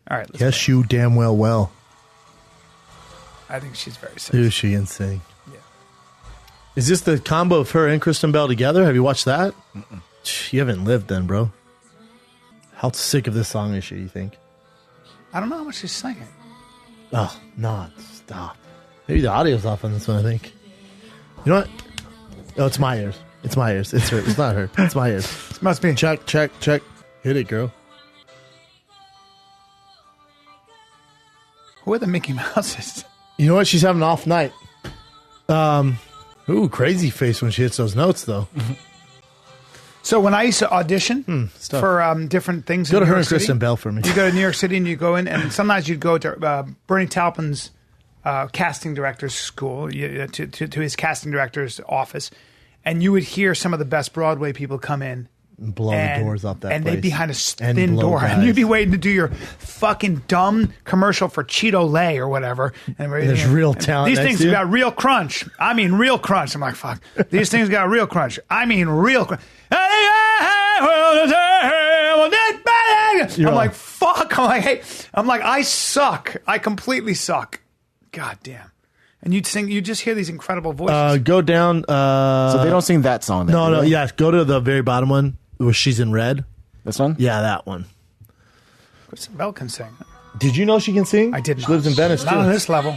All right, let's go. Yes, you damn well. I think she's very sexy. Dude, she insane. Yeah. Is this the combo of her and Kristen Bell together? Have you watched that? You haven't lived then, bro. How sick of this song is she, you think? I don't know how much she's singing. Oh, non-stop. Maybe the audio's off on this one, I think. You know what? Oh, it's my ears. It's my ears. It's her. It's not her. It's my ears. This must be. Check. Hit it, girl. Who are the Mickey Mouses? You know what? She's having an off night. Ooh, crazy face when she hits those notes, though. So when I used to audition stuff. for different things, Go in to New her York and City, Kristen Bell for me. You go to New York City and you go in, and sometimes you'd go to Bernie Taupin's casting director's school, to his casting director's office, and you would hear some of the best Broadway people come in Blow the doors off that and place. they'd be behind a And thin blow door, guys. and you'd be waiting to do your fucking dumb commercial for Cheeto-Lay or whatever. And there's real talent These next things to you. got real crunch. I mean, real crunch. I'm like, fuck. These things got real crunch. I mean, real crunch. I'm like, fuck. I'm like, hey. I'm like, I suck. I completely suck. God damn. And you'd sing. You just hear these incredible voices. Go down. So they don't sing that song. Then, No, do no, they? yeah. Go to the very bottom one where she's in red. This one? Yeah, that one. Kristen Bell can sing. Did you know she can sing? I didn't. She lives in Venice Not on too. this level.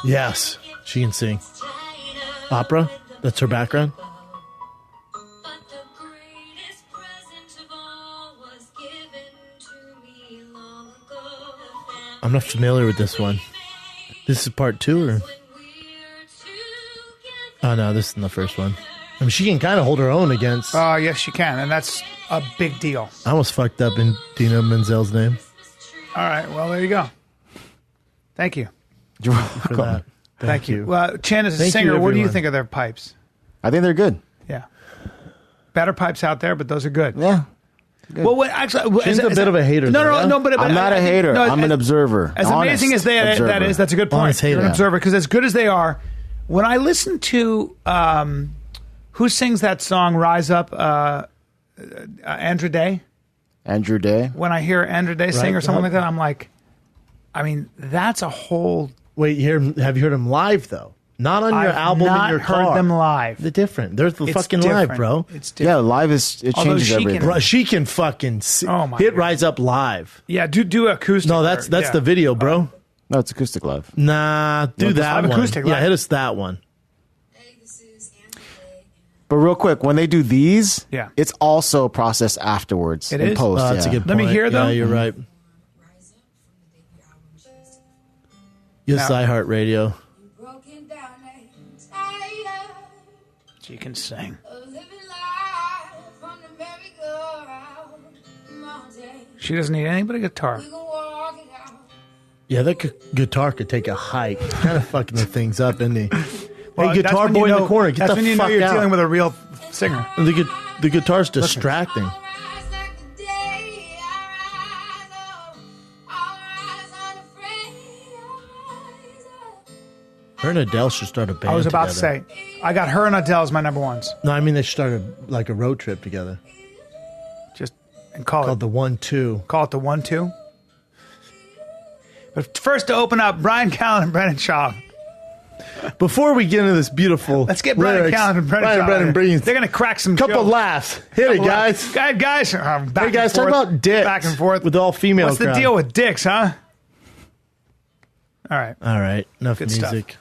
Yes, she can sing. Opera. That's her background. I'm not familiar with this one. This is part 2, or? Oh no, this is the first one. I mean, she can kind of hold her own against. Oh, yes, she can, and that's a big deal. I almost fucked up in Dina Menzel's name All right, well, there you go. Thank you. You're for welcome. that. Thank you. Well, Chen is a Thank you, singer. What do you everyone. think of their pipes? I think they're good. Yeah. Better pipes out there, but those are good. Yeah. Well, what, actually, She's a bit of a hater, No, though, no, yeah? no. But I'm not a hater. no, I'm an observer. As Honest amazing as that observer. is, that's a good point. Honest hater. You're an observer, because as good as they are, when I listen to who sings that song "Rise Up," Andrew Day. Andrew Day. When I hear Andrew Day sing Right, or something right. like that, I'm like, I mean, that's a whole. Wait, have you heard them live though? Not on your I've album not in your heard car. them live. They're different. They're It's fucking different. live, bro. It's Yeah, different. live is it Although changes she can- everything. Bro, she can fucking Oh, my hit God. Rise Up live. Yeah, do acoustic. No, that's yeah. the video, bro. No, it's acoustic live. Nah, do want this that live one. acoustic, Yeah, right? hit us that one. But real quick, when they do these, Yeah. it's also processed afterwards It in is? post. That's a yeah. good Let point. me hear them. Yeah, you're right. Yes, Now- iHeartRadio. She can sing. She doesn't need anybody guitar. Yeah, that guitar could take a hike. Kind of fucking the things up, isn't he? Well, Hey, that's guitar when you boy in know- the corner, get That's the when you know fuck you're out. dealing with a real singer. The guitar's distracting. Her and Adele should start a band I was about together. to say, I got her and Adele as my number ones. No, I mean they started like a road trip together Just and call called it the 1-2. call it the 1-2. But first, to open up, Brian Callen and Brennan Shaw. Before we get into this beautiful, Let's get Brian lyrics, Callen and Brennan Brian Shaw. Brennan brings They're gonna crack some couple jokes. laughs. Hit it, guys. Guys, back Hey guys, and talk forth, about dicks back and forth with the all female What's the crowd. deal with dicks, huh? All right. All right, enough Good stuff. music.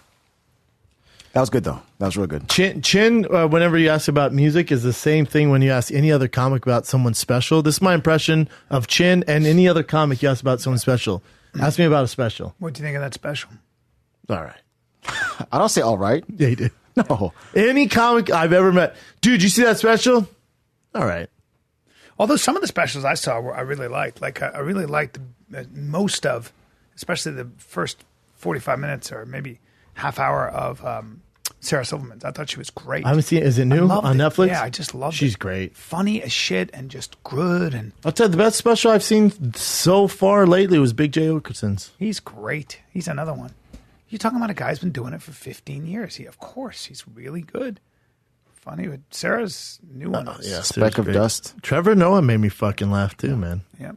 That was good though. That was real good. Chin, whenever you ask about music, is the same thing when you ask any other comic about someone special. This is my impression of Chin and any other comic you ask about someone special. Ask me about a special. What do you think of that special? All right. I don't say all right. Yeah, you did. No. Any comic I've ever met. Dude, you see that special? All right. Although some of the specials I saw I really liked. Like I really liked most of, especially the first 45 minutes or maybe half hour of Sarah Silverman's. I thought she was great. I haven't seen it. Is it new loved on it. Netflix? Yeah, I just loved it. She's great. Funny as shit and just good, and I'll tell you, the best special I've seen so far lately was Big J. Okerson's. he's great. He's another one. You're talking about a guy who's been doing it for 15 years. Of course, he's really good. Funny, but Sarah's new one. is- Yeah, Speck of great. dust. Trevor Noah made me fucking laugh too, man. Yep.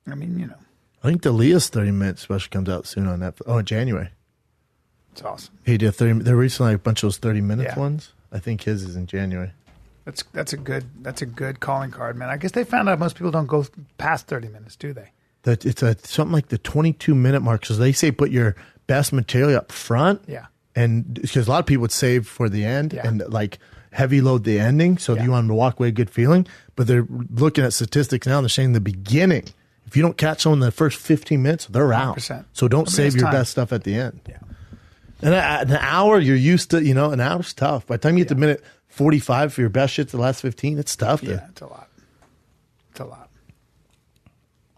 I mean, you know, I think the Leah's 30-minute special comes out soon on Netflix. Oh, in January. it's awesome. He did 30. They're recently a bunch of those 30 minutes Yeah. ones. I think his is in January. That's a good calling card, man. I guess they found out most people don't go past 30 minutes, do they? That it's something like the 22-minute mark. So they say put your best material up front. Yeah. And because a lot of people would save for the end Yeah. and like heavy load the ending. So Yeah. you want them to walk away a good feeling. But they're looking at statistics now and they're saying the beginning. If you don't catch someone in the first 15 minutes, they're out. 100%. So don't Nobody save has your time. best stuff at the end. Yeah. And an hour, you're used to, an hour's tough. By the time you get to minute 45 for your best shit to the last 15, it's tough. Yeah, it's a lot. It's a lot.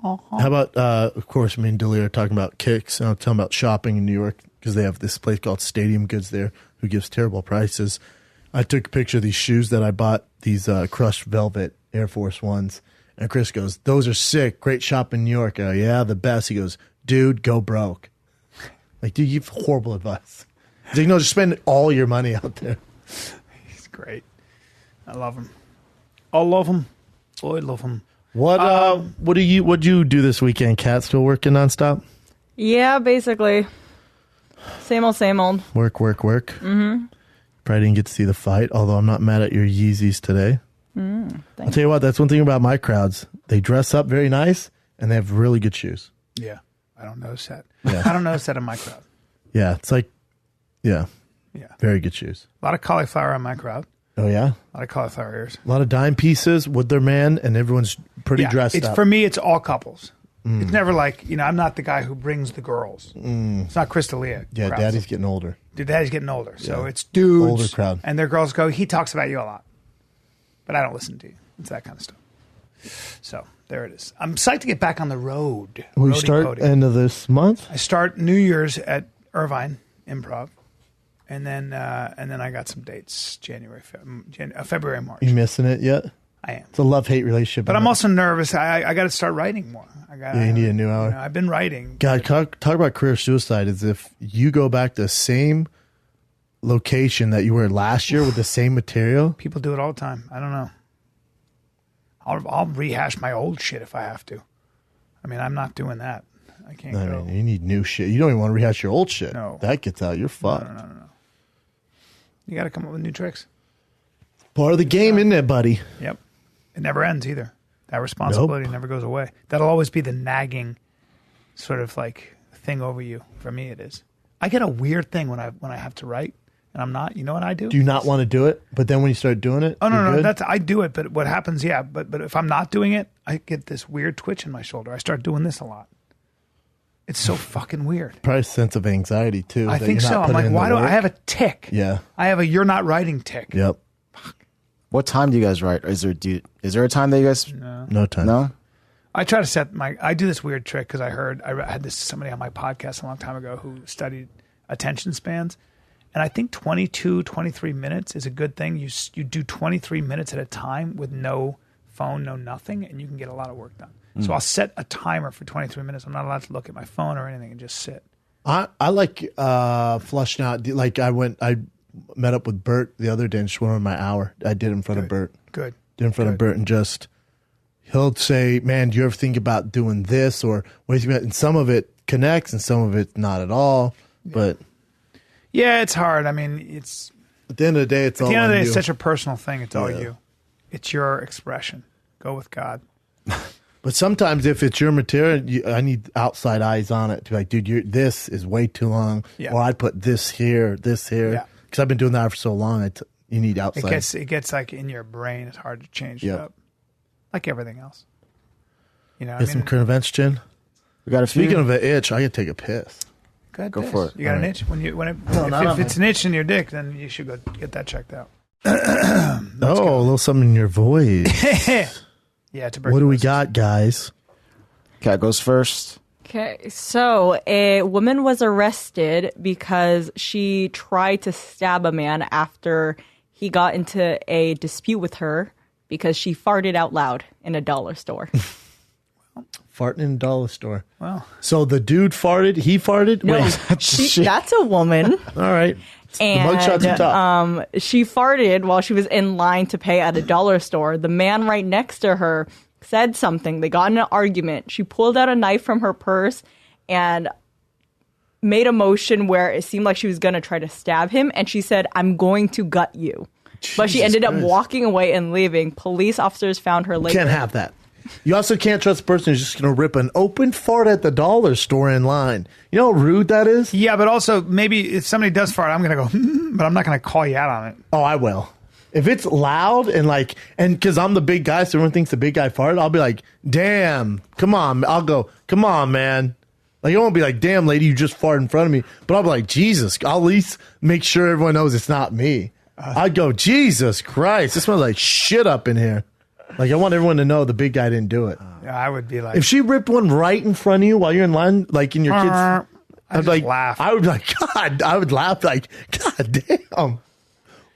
How about, of course, me and Delia are talking about kicks. And I'm talking about shopping in New York because they have this place called Stadium Goods there who gives terrible prices. I took a picture of these shoes that I bought, these crushed velvet Air Force Ones. And Chris goes, those are sick. Great shop in New York. I go, yeah, the best. He goes, dude, go broke. Like, dude, you have horrible advice. He's like, no, just spend all your money out there. He's great. I love him. I love him. Oh, I love him. What'd you do this weekend, Kat? Still working nonstop? Yeah, basically. Same old. Work. Mm-hmm. Probably didn't get to see the fight, although I'm not mad at your Yeezys today. I'll tell you what, that's one thing about my crowds. They dress up very nice, and they have really good shoes. Yeah, I don't notice that. Yeah. I don't notice that in my crowd. Yeah, it's like, Yeah. very good shoes. A lot of cauliflower in my crowd. Oh, yeah? A lot of cauliflower ears. A lot of dime pieces with their man, and everyone's pretty dressed up. For me, it's all couples. It's never like, I'm not the guy who brings the girls. It's not Chris D'Elia. Yeah, crowds. Daddy's getting older. Daddy's getting older. So it's dudes. Older crowd. And their girls go, he talks about you a lot. But I don't listen to you. It's that kind of stuff. So there it is. I'm psyched to get back on the road. We Roadie start pody. end of this month? I start New Year's at Irvine Improv. And then I got some dates, February, March. You missing it yet? I am. It's a love-hate relationship. But I'm also nervous. I got to start writing more. You need a new hour. I've been writing. God, talk about career suicide as if you go back to the same location that you were last year with the same material. People do it all the time. I don't know. I'll rehash my old shit if I have to. I mean, I'm not doing that. I can't go. I mean, you need new shit. You don't even want to rehash your old shit. No. That gets out. You're fucked. No. You got to come up with new tricks. Part of the game, isn't it, buddy? Yep. It never ends either. That responsibility never goes away. That'll always be the nagging sort of like thing over you. For me, it is. I get a weird thing when I have to write and I'm not. You know what I do? Do you not want to do it? But then when you start doing it, Oh no, good? I do it. But what happens? Yeah, but if I'm not doing it, I get this weird twitch in my shoulder. I start doing this a lot. It's so fucking weird. Probably a sense of anxiety too. I that think you're not so. I'm putting like, in the why do I work. have a tick? Yeah. I have a you're not writing tick. Yep. What time do you guys write? Is there a time that you guys? No time. No. I try to set I do this weird trick because I had somebody on my podcast a long time ago who studied attention spans. And I think 22, 23 minutes is a good thing. You do 23 minutes at a time with no phone, no nothing, and you can get a lot of work done. So I'll set a timer for 23 minutes. I'm not allowed to look at my phone or anything and just sit. I like flushing out. Like I met up with Bert the other day and just went on my hour. I did in front of Bert. Good. Did in front of Bert and just he'll say, "Man, do you ever think about doing this or what do you think about?" And some of it connects and some of it not at all. Yeah. But yeah, it's hard. I mean, it's at the end of the day, it's all. At the end of the day, it's such a personal thing. It's all you. It's your expression. Go with God. But sometimes if it's your material, I need outside eyes on it to be like, dude, this is way too long. Yeah. Or I put this here. Yeah. Because I've been doing that for so long. You need outside. It gets like in your brain. It's hard to change it up. Like everything else. You know, some current events, Chin? We got a few. Speaking of an itch, I could take a piss. Go for it. You got an itch? If it's an itch in your dick, then you should go get that checked out. A little something in your voice. Yeah, what do we got, guys? Cat goes first. Okay, so a woman was arrested because she tried to stab a man after he got into a dispute with her because she farted out loud in a dollar store. Farting in a dollar store. Wow. So the dude farted? He farted? No, Wait. that's a woman. All right. And the mugshot's on top. She farted while she was in line to pay at a dollar store. The man right next to her said something. They got in an argument. She pulled out a knife from her purse and made a motion where it seemed like she was going to try to stab him. And she said, "I'm going to gut you." But she ended up walking away and leaving. Police officers found her later. Can't have that. You also can't trust a person who's just going to rip an open fart at the dollar store in line. You know how rude that is? Yeah, but also maybe if somebody does fart, I'm going to go, but I'm not going to call you out on it. Oh, I will. If it's loud and because I'm the big guy, so everyone thinks the big guy farted, I'll be like, damn, come on. I'll go, come on, man. Like, I won't be like, damn, lady, you just farted in front of me. But I'll be like, Jesus, I'll at least make sure everyone knows it's not me. I'd go, Jesus Christ, it smells like shit up in here. Like, I want everyone to know the big guy didn't do it. Yeah, I would be like, if she ripped one right in front of you while you're in line, like in your kids, I'd like, laugh. I would be like, God, I would laugh like, God damn.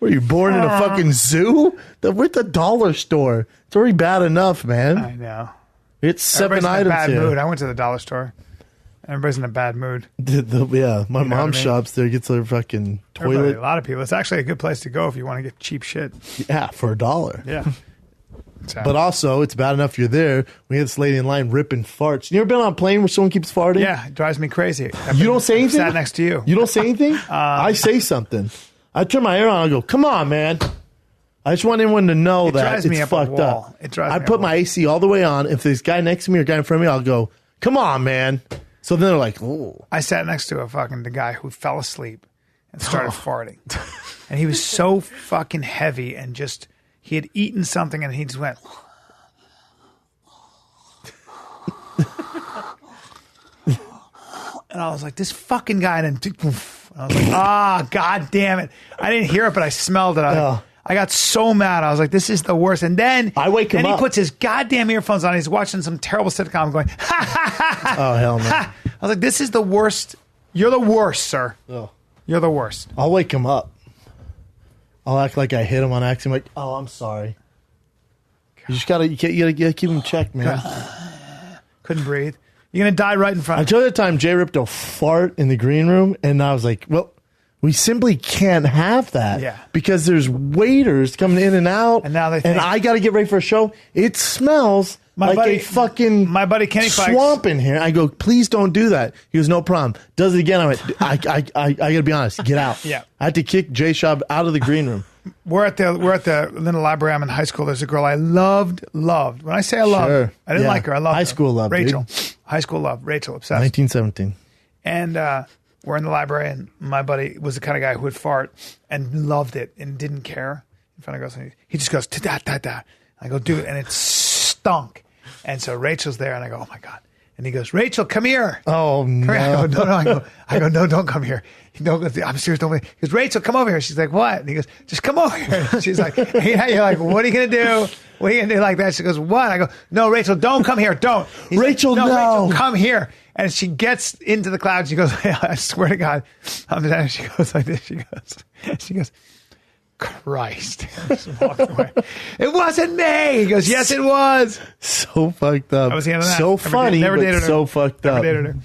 Were you born in a fucking zoo? We're at the dollar store. It's already bad enough, man. I know. It's 7 Everybody's items in a bad here. mood. I went to the dollar store. Everybody's in a bad mood. Yeah, my what mom I mean? shops there, gets their fucking Everybody, toilet. a lot of people. It's actually a good place to go if you want to get cheap shit. Yeah, for $1. Yeah. So, But also, it's bad enough you're there. We had this lady in line ripping farts. You ever been on a plane where someone keeps farting? yeah, it drives me crazy. You don't say anything? Sat next to you. You don't say anything? I say something. I turn my air on. I go, come on, man. I just want everyone to know that drives it's me up a fucked wall. up. It drives I me put up a my wall. AC all the way on. If there's a guy next to me or a guy in front of me, I'll go, come on, man. So then they're like, oh. I sat next to the guy who fell asleep and started farting. And he was so fucking heavy and just, he had eaten something and he just went. And I was like, this fucking guy. And then, I was like, God damn it. I didn't hear it, but I smelled it. I got so mad. I was like, this is the worst. And then I wake him then up. he puts his goddamn earphones on. He's watching some terrible sitcom going, Oh, hell no. I was like, this is the worst. You're the worst, sir. Oh. You're the worst. I'll wake him up. I'll act like I hit him on accident. Like, oh, I'm sorry. You just gotta keep him checked, man. Couldn't breathe. You're going to die right in front I of told you the time Jay ripped a fart in the green room, and I was like, well, we simply can't have that. Yeah. Because there's waiters coming in and out, And now they think- I got to get ready for a show. It smells like a fucking my buddy Kenny Fikes- swamp in here. I go, please don't do that. He goes, no problem. Does it again. I went, I got to be honest. Get out. Yeah. I had to kick Jay Schaub out of the green room. We're at the little library. I'm in high school. There's a girl I loved. When I say I loved, Sure. I didn't Yeah. like her. I loved High her. school love, Rachel. dude. High school love. Rachel, obsessed. 1917. And we're in the library, and my buddy was the kind of guy who would fart and loved it and didn't care in front of girls. And he just goes, da-da-da-da. I go, dude, and it stunk. And so Rachel's there, and I go, oh, my God. And he goes, Rachel, come here. Oh, Come no. here. I go, no. I go, no, don't come here. Don't go. I'm serious. Don't. He goes, Rachel, come over here. She's like, what? And he goes, just come over here. And she's like, yeah. You're like, what are you gonna do? What are you gonna do like that? She goes, what? I go, no, Rachel, don't come here. Don't. He's Rachel, like, no. Rachel, come here. And she gets into the cloud. She goes, I swear to God, I'm there. She goes like this. She goes, Christ. Just walked away. It wasn't me. He goes, yes, it was. So fucked up. That was the end of that. So funny, Never but dated her. so fucked Never up. dated her.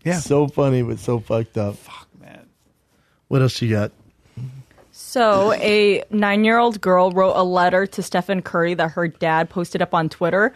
Yeah. So funny, but so fucked up. Fuck, man. What else you got? So, a 9-year-old girl wrote a letter to Stephen Curry that her dad posted up on Twitter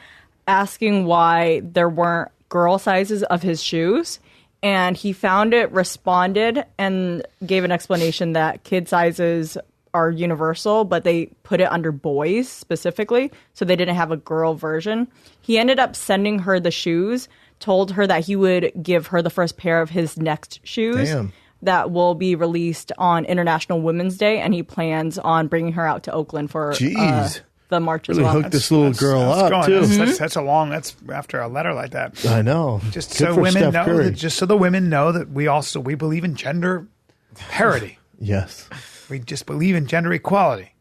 asking why there weren't girl sizes of his shoes. And he found it, responded, and gave an explanation that kid sizes are universal, but they put it under boys specifically, so they didn't have a girl version. He ended up sending her the shoes, told her that he would give her the first pair of his next shoes. Damn. That will be released on International Women's Day, and he plans on bringing her out to Oakland for Jeez. the march as Really well. hooked this little girl up, going. too. That's a long. That's after a letter like that. I know. Just Good so for women Steph know Curry. that. Just so the women know that we believe in gender parity. Yes. We just believe in gender equality.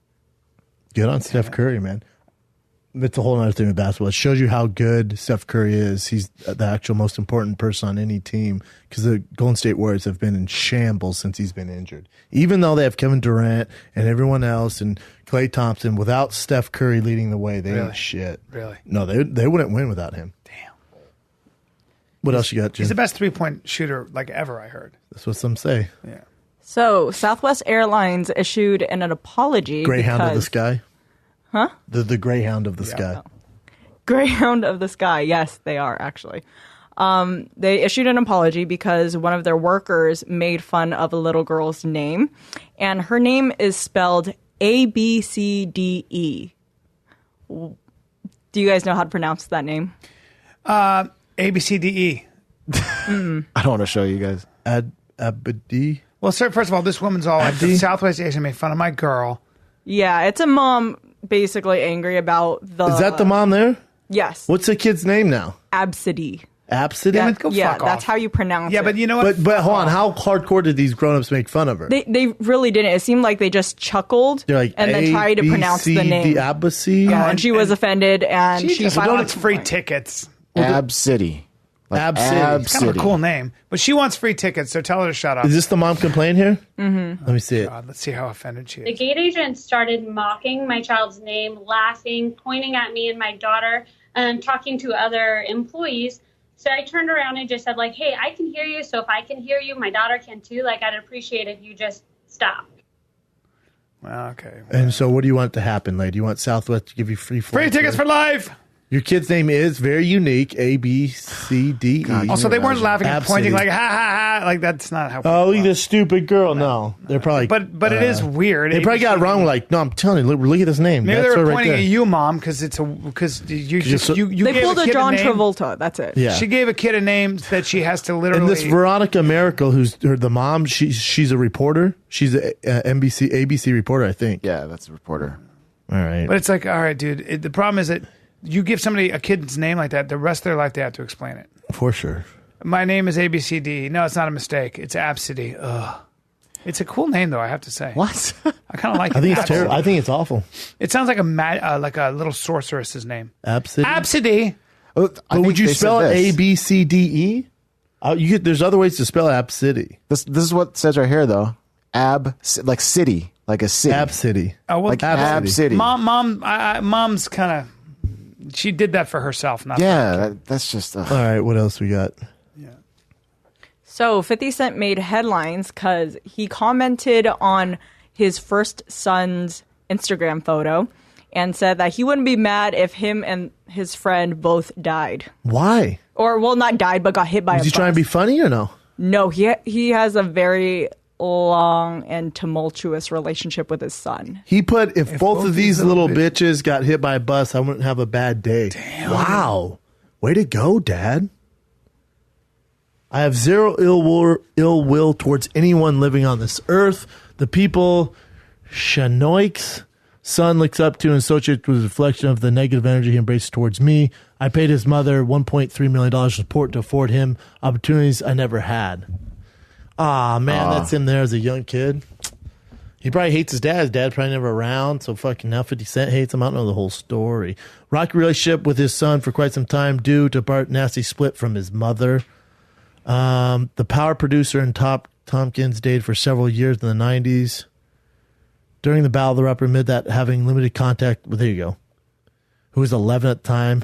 Good on Steph Curry, man. It's a whole other thing with basketball. It shows you how good Steph Curry is. He's the actual most important person on any team because the Golden State Warriors have been in shambles since he's been injured. Even though they have Kevin Durant and everyone else and Klay Thompson, without Steph Curry leading the way, they ain't shit. Really? No, they wouldn't win without him. Damn. What else you got, Jim? He's the best 3-point shooter like ever. I heard. That's what some say. Yeah. So, Southwest Airlines issued an apology. Greyhound of the because- sky? Huh? The Greyhound of the sky. Greyhound of the Sky. Yes, they are actually. They issued an apology because one of their workers made fun of a little girl's name, and her name is spelled ABCDE. Do you guys know how to pronounce that name? ABCDE. I don't want to show you guys. Abdi? Well, sir, first of all, this woman's all like, Abdi? the Southwest Asian made fun of my girl. Yeah, it's a mom basically angry about the. Is that the mom there? Yes. What's the kid's name now? Absidy. Absidy? Damn it, go Yeah, fuck that's off. how you pronounce Yeah, it. but you know what? But hold on, how hardcore did these grown-ups make fun of her? They really didn't. It seemed like they just chuckled They're like, and then tried to pronounce the name. Abbacy? Yeah, and she was offended, and she She just filed wants free tickets. Ab City. Like Ab City. It's kind of a cool name. But she wants free tickets, so tell her to shut up. Is this the mom complaint here? Mm-hmm. Let me see it. God, let's see how offended she The is. gate agent started mocking my child's name, laughing, pointing at me and my daughter, and talking to other employees. So I turned around and just said, like, hey, I can hear you. So if I can hear you, my daughter can too. Like, I'd appreciate if you just stop. Well, okay. And so what do you want to happen, lady? You want Southwest to give you free flights? Free tickets for life. Your kid's name is very unique. A, B, C, D, E. Also, they weren't laughing and Ab pointing City. like, ha, ha, ha. Like, that's not how. Oh, look at this stupid girl. No. They're probably. But it is weird. They probably got it wrong. Like, no, I'm telling you, look at this name. Maybe That's they her were right pointing there. at you, Mom, because you They gave pulled a a kid John name. Travolta. That's it. Yeah. She gave a kid a name that she has to literally. And this Veronica Miracle, who's the mom, she's a reporter. She's a ABC reporter, I think. Yeah, that's a reporter. All right. But it's like, all right, dude. The problem is that you give somebody a kid's name like that, the rest of their life they have to explain it. For sure. My name is ABCD. No, it's not a mistake. It's Absidy. Ugh. It's a cool name, though. I have to say. What? I kind of like it. I think it's Absidy. terrible. I think it's awful. It sounds like a little sorceress's name. Absidy. Absidy. But would you spell it ABCDE? There's other ways to spell Absidy. This is what it says right here, though. Like city, like a city. Absidy. Oh, well, Like Ab City. Mom's kind of. She did that for herself, not for her kid. That's just. All right, what else we got? So 50 Cent made headlines because he commented on his first son's Instagram photo and said that he wouldn't be mad if him and his friend both died. Why? Or, well, not died, but got hit by a Is he bus. trying to be funny or no? No, he has a very long and tumultuous relationship with his son. He put, if both of these little bitches got hit by a bus, I wouldn't have a bad day. Damn. Wow. Way to go, Dad. I have zero ill will towards anyone living on this earth. The people Shanoik's son looks up to and associates with a reflection of the negative energy he embraces towards me. I paid his mother $1.3 million support to afford him opportunities I never had. Ah, man, that's him there as a young kid. He probably hates his dad. His dad's probably never around, so fucking now 50 Cent hates him. I don't know the whole story. Rocky relationship with his son for quite some time due to Bart nasty split from his mother. The power producer and Tompkins dated for several years in the 90s. During the battle, the rapper admitted that having limited contact with, there you go, who was 11 at the time.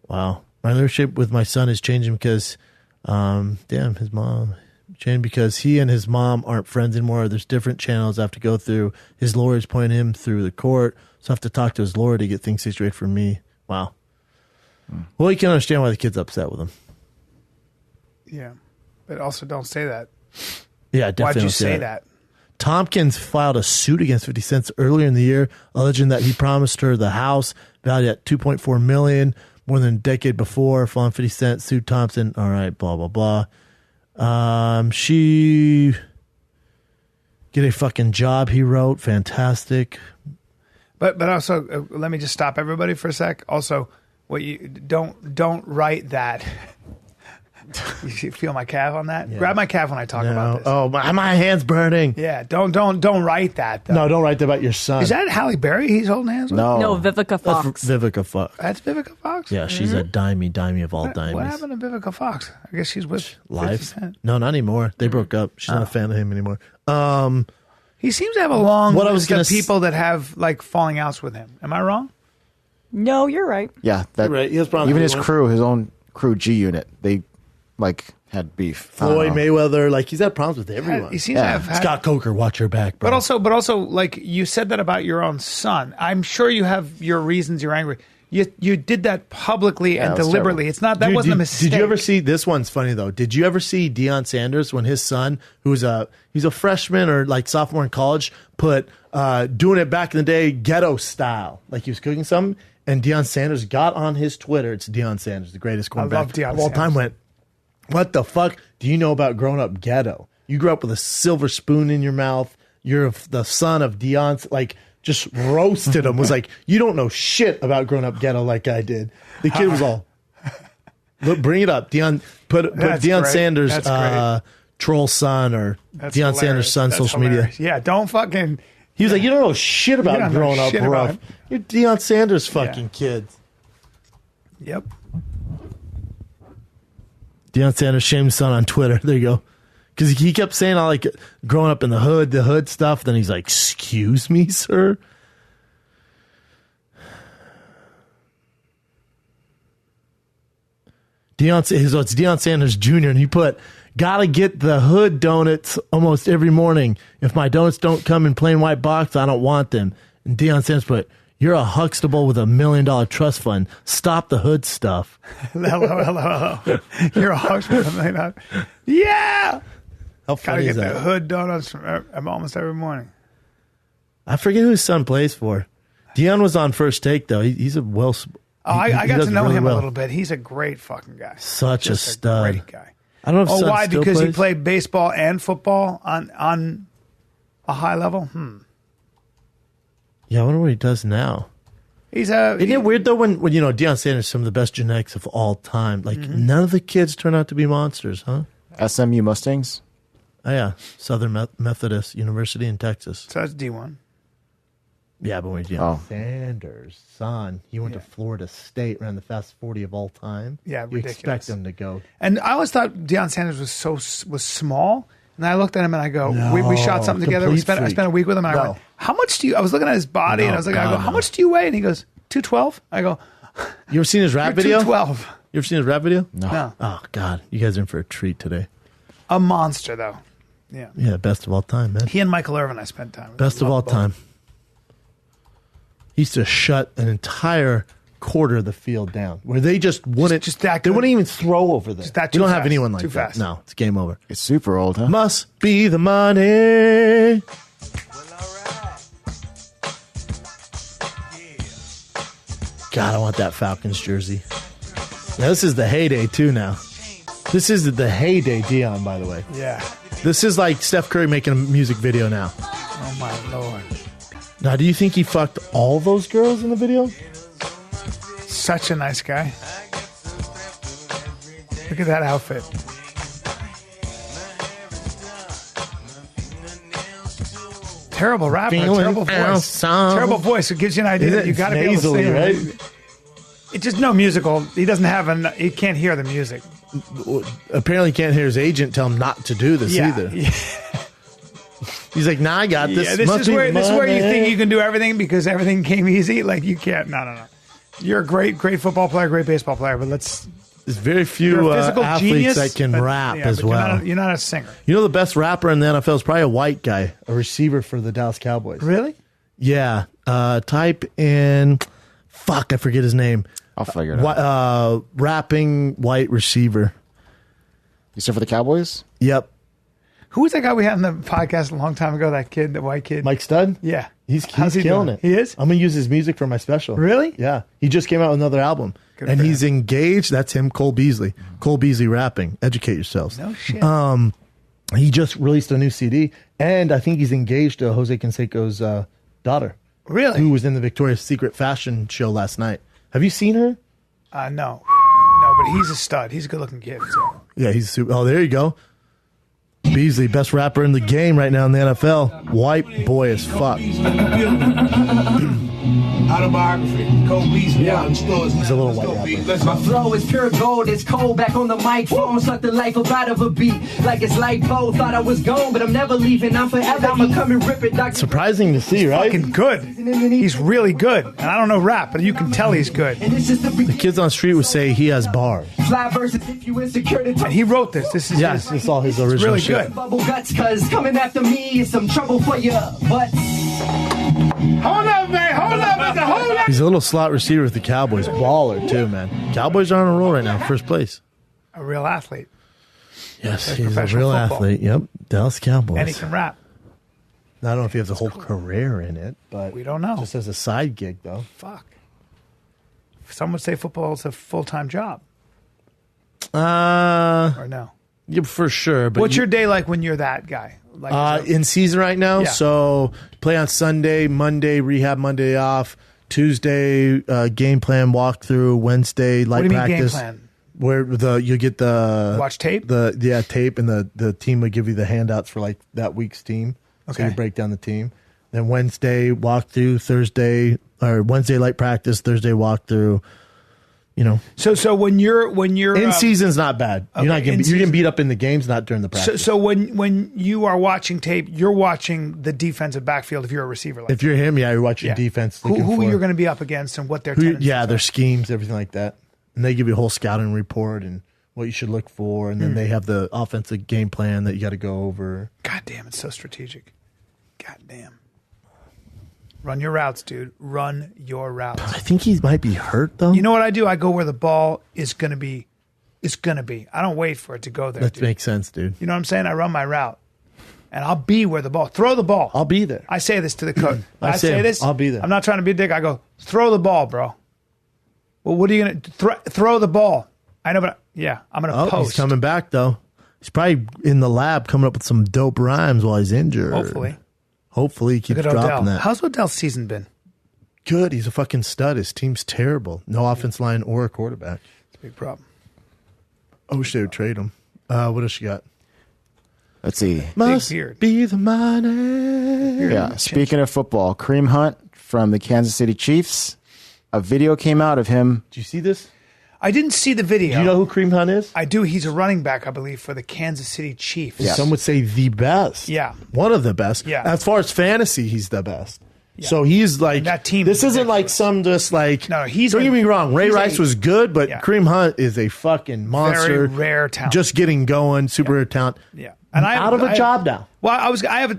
Wow. My relationship with my son is changing because, his mom changed because he and his mom aren't friends anymore. There's different channels I have to go through. His lawyers point him through the court, so I have to talk to his lawyer to get things situated for me. Wow. Well, you can understand why the kid's upset with him. Yeah. But also don't say that. Yeah, definitely. Why'd you don't say that? Tompkins filed a suit against 50 Cent earlier in the year, alleging that he promised her the house valued at $2.4 million more than a decade before. Following 50 Cent sued Thompson. All right, blah blah blah. She get a fucking job. He wrote, fantastic. But also, let me just stop everybody for a sec. Also, what you don't write that. You feel my calf on that? Yeah. Grab my calf when I talk about this. Oh, my hand's burning. Yeah, don't write that, though. No, don't write that about your son. Is that Halle Berry he's holding hands with? No, Vivica Fox. Vivica Fox. That's Vivica Fox? Yeah, she's a dimey of all dimes. What happened to Vivica Fox? I guess she's with Life. No, not anymore. They broke up. She's not a fan of him anymore. He seems to have a long list of gonna people that have like falling outs with him. Am I wrong? No, you're right. Yeah, You're right. He has problems even with his everyone. crew, his own crew G Unit, they had beef. Floyd Mayweather, he's had problems with everyone. He seems to have had, Scott Coker, watch your back, bro. but also, like you said that about your own son. I'm sure you have your reasons you're angry. You did that publicly and deliberately. Terrible. It's not that wasn't a mistake. Did you ever see this one's funny though? Did you ever see Deion Sanders when his son, he's a freshman or like sophomore in college, put doing it back in the day ghetto style, like he was cooking something, and Deion Sanders got on his Twitter. It's Deion Sanders, the greatest quarterback of all time. Went, what the fuck do you know about growing up ghetto? You grew up with a silver spoon in your mouth. You're the son of Deion. Just roasted him. Was like, you don't know shit about growing up ghetto like I did. The kid was all, look, bring it up. Deion put Deion Sanders troll son or That's Deion hilarious. Sanders son social hilarious. media. Yeah, don't fucking. He was like, you don't know shit You about don't know growing up shit rough. about You're Deion Sanders fucking kids. Yep. Deion Sanders shamed his son on Twitter. There you go. Because he kept saying, I like growing up in the hood stuff. Then he's like, excuse me, sir? It's Deion Sanders Jr. And he put, gotta get the hood donuts almost every morning. If my donuts don't come in plain white box, I don't want them. And Deion Sanders put, you're a Huxtable with $1 million trust fund. Stop the hood stuff. Hello. You're a Huxtable with $1 million. Yeah. How funny is that? Gotta get the hood donuts from almost every morning. I forget who his son plays for. Deion was on First Take, though. He's a well... I got to know him a little bit. He's a great fucking guy. Such a stud. Great guy. I don't know if why? still Because plays? he played baseball and football on a high level? Yeah, I wonder what he does now. Isn't it weird, though, when Deion Sanders is some of the best genetics of all time? Like, none of the kids turn out to be monsters, huh? SMU Mustangs? Oh, yeah. Southern Methodist University in Texas. So that's D1. Yeah, but when Deion Sanders' son, he went to Florida State, ran the fastest 40 of all time. Yeah, you ridiculous. expect him to go. And I always thought Deion Sanders was small. And I looked at him and I go, we shot something together. I spent a week with him and I went, how much do you, I was looking at his body and I was like, how much do you weigh? And he goes, 212. I go, you ever seen his rap video? 212. You ever seen his rap video? No. Oh, God. You guys are in for a treat today. A monster, though. Yeah. Yeah, best of all time, man. He and Michael Irvin I spent time with. Best of all time. He used to shut an entire quarter of the field down where they just wouldn't. They wouldn't even throw over there. That we don't have fast. anyone like Too that. fast. No, it's game over. It's super old, huh? Must be the money. God, I want that Falcons jersey. Now, this is the heyday, too, now. This is the heyday Deion, by the way. Yeah. This is like Steph Curry making a music video now. Oh, my Lord. Now, do you think he fucked all those girls in the video? Such a nice guy. Look at that outfit. Terrible rapper, terrible voice. Terrible voice. It gives you an idea that you got to be able to sing. Right? It's just no musical. He doesn't have he can't hear the music. Apparently, he can't hear his agent tell him not to do this either. Yeah. He's like, nah, I got this. Yeah, this is where you think you can do everything because everything came easy. Like you can't. No. You're a great football player, great baseball player, but there's very few athletes genius, that can rap as well. You're not a singer. You know, the best rapper in the NFL is probably a white guy, a receiver for the Dallas Cowboys. Really? Yeah. Type in, I forget his name. I'll figure it out. Rapping white receiver. You said for the Cowboys? Yep. Who was that guy we had on the podcast a long time ago? That kid, the white kid, Mike Stud. Yeah, he's How's he killing doing? it. He is. I'm gonna use his music for my special. Really? Yeah. He just came out with another album, Good and for he's him. engaged. That's him, Cole Beasley. Cole Beasley rapping. Educate yourselves. No shit. He just released a new CD, and I think he's engaged to Jose Canseco's daughter. Really? Who was in the Victoria's Secret fashion show last night. Have you seen her? No, but he's a stud. He's a good-looking kid. So. Yeah, he's super. Oh, there you go. Beasley, best rapper in the game right now in the NFL. White boy as fuck. Autobiography. Cole Beasley. Yeah. He's a little white rapper. My flow is pure gold. It's cold back on the microphone. Suck the life up out of a beat. Like it's lipo. Thought I was gone, but I'm never leaving. I'm forever. I'ma come and rip it. Dr. Surprising to see, right? Fucking good. He's really good. And I don't know rap, but you can tell he's good. And it's just The kids on the street would say he has bars. fly versus if you insecure to And he wrote this. This is Yes, his, it's all his original really shit. good. bubble guts, cause coming after me is some trouble for you. But Hold up, man. Hold up. He's a little slot receiver with the Cowboys. Baller, too, man. Cowboys are on a roll right now. First place. A real athlete. Yes, Like he's a professional real football. athlete. Yep. Dallas Cowboys. And he can rap. I don't know if he has a whole career in it, but We don't know. just as a side gig, though. Fuck. Some would say football is a full-time job. Or no? Yeah, for sure. But What's your day like when you're that guy? Like in season right now? Yeah. So play on Sunday, Monday, rehab Monday off, Tuesday, game plan walkthrough, Wednesday, light what do you mean practice. game plan? Where you get the Watch tape? tape, and the team would give you the handouts for like that week's team. So Okay. you break down the team. Then Wednesday walkthrough, Wednesday light practice, Thursday walkthrough, So when you're in season's not bad. Okay, You're getting beat up in the games, not during the practice. So when you are watching tape, you're watching the defensive backfield. If you're a receiver, if you're him, you're watching defense. Who you're going to be up against and what their their schemes, everything like that, and they give you a whole scouting report and what you should look for, and then they have the offensive game plan that you got to go over. God damn, it's so strategic. God damn. Run your routes, dude. Run your routes. I think he might be hurt, though. You know what I do? I go where the ball is going to be. It's going to be. I don't wait for it to go there. That makes sense, dude. You know what I'm saying? I run my route. And I'll be where the ball. Throw the ball. I'll be there. I say this to the coach. I say this. I'll be there. I'm not trying to be a dick. I go, throw the ball, bro. Well, what are you going to throw the ball? I know, but I'm going to post. He's coming back, though. He's probably in the lab coming up with some dope rhymes while he's injured. Hopefully he keeps dropping Odell. that. How's Odell's season been? Good. He's a fucking stud. His team's terrible. No offense line or a quarterback. It's a big problem. I wish they would trade him. What else you got? Let's see. Must beard. be the money. Yeah. Speaking of football, Kareem Hunt from the Kansas City Chiefs. A video came out of him. Did you see this? I didn't see the video. Do you know who Kareem Hunt is? I do. He's a running back, I believe, for the Kansas City Chiefs. Yes. Some would say the best. Yeah. One of the best. Yeah. As far as fantasy, he's the best. Yeah. So he's like, And that team this is isn't like ridiculous. some just like, No, he's don't get me wrong. Ray he's Rice a- was good, but Yeah. Kareem Hunt is a fucking monster. Very rare talent. Just getting going, super rare talent. Yeah. And Out of a job now. Well,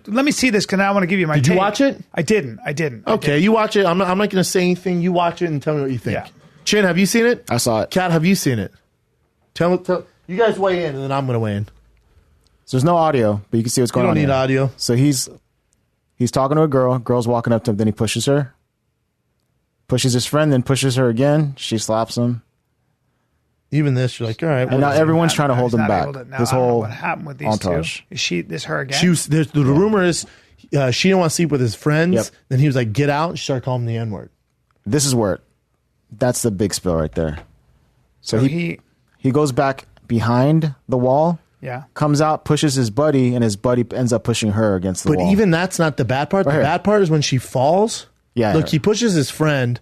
let me see this because I want to give you my Did you take. watch it? I didn't. Okay, you watch it. I'm not going to say anything. You watch it and tell me what you think. Yeah. Chin, have you seen it? I saw it. Kat, have you seen it? Tell you guys weigh in, and then I'm going to weigh in. So there's no audio, but you can see what's going You on. don't need here. audio. So he's talking to a girl. Girl's walking up to him. Then he pushes her. Pushes his friend. Then pushes her again. She slaps him. Even this, you're like, all right. And now everyone's trying to hold him back. His whole what happened with these entourage. two? Is this her again? The rumor is she didn't want to sleep with his friends. Yep. Then he was like, get out. And she started calling him the N-word. This is where that's the big spill right there. So he goes back behind the wall. Yeah. Comes out, pushes his buddy, and his buddy ends up pushing her against the wall. But even that's not the bad part. Right The here. bad part is when she falls. Yeah. Look, he pushes his friend,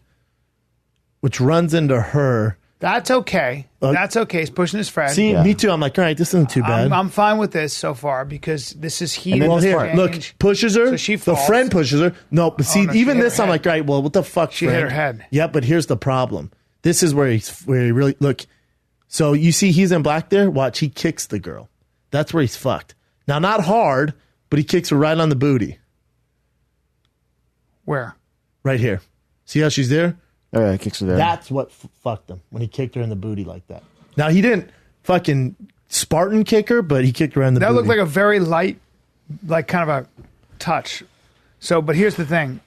which runs into her. That's okay. That's okay. He's pushing his friend. See, me too. I'm like, all right, this isn't too bad. I'm fine with this so far because this is heated. then Well, this here, part. look, pushes her. So she the falls. friend pushes her. No, but see, no, she even hit this, her I'm head. like, all right, well, what the fuck, She hit friend? her head. Yeah, but here's the problem. This is where he really look. So you see, he's in black there. Watch, he kicks the girl. That's where he's fucked. Now, not hard, but he kicks her right on the booty, Where? right here. See how she's there? Oh, yeah, he kicks her there. That's what fucked him when he kicked her in the booty like that. Now he didn't fucking Spartan kick her, but he kicked her in the That booty. looked like a very light, like kind of a touch. So, but here's the thing.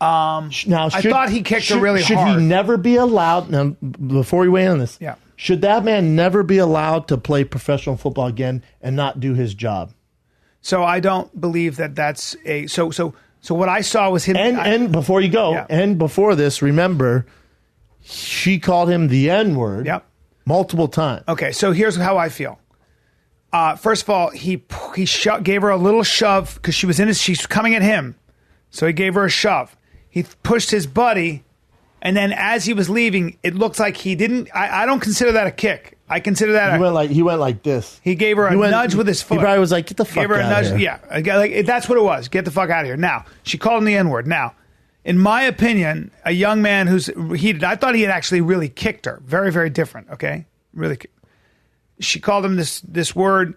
Now, I thought he kicked her really should hard. he never be allowed? Now, before we weigh in on this, Yeah. should that man never be allowed to play professional football again and not do his job? So I don't believe that that's a so what I saw was him. And before you go, Yeah. and before this, remember, she called him the N-word Yep. multiple times. Okay, so here's how I feel. First of all, he gave her a little shove because she's coming at him, so he gave her a shove. He pushed his buddy, and then as he was leaving, it looked like he didn't. I don't consider that a kick. I consider that He went like this. he gave her a nudge with his foot. He probably was like, "Get the fuck Gave her a out nudge. of here." Yeah, like that's what it was. Get the fuck out of here. Now she called him the N-word. Now, in my opinion, a young man who's heated. I thought he had actually really kicked her. Very, very different. Okay, really. She called him this word.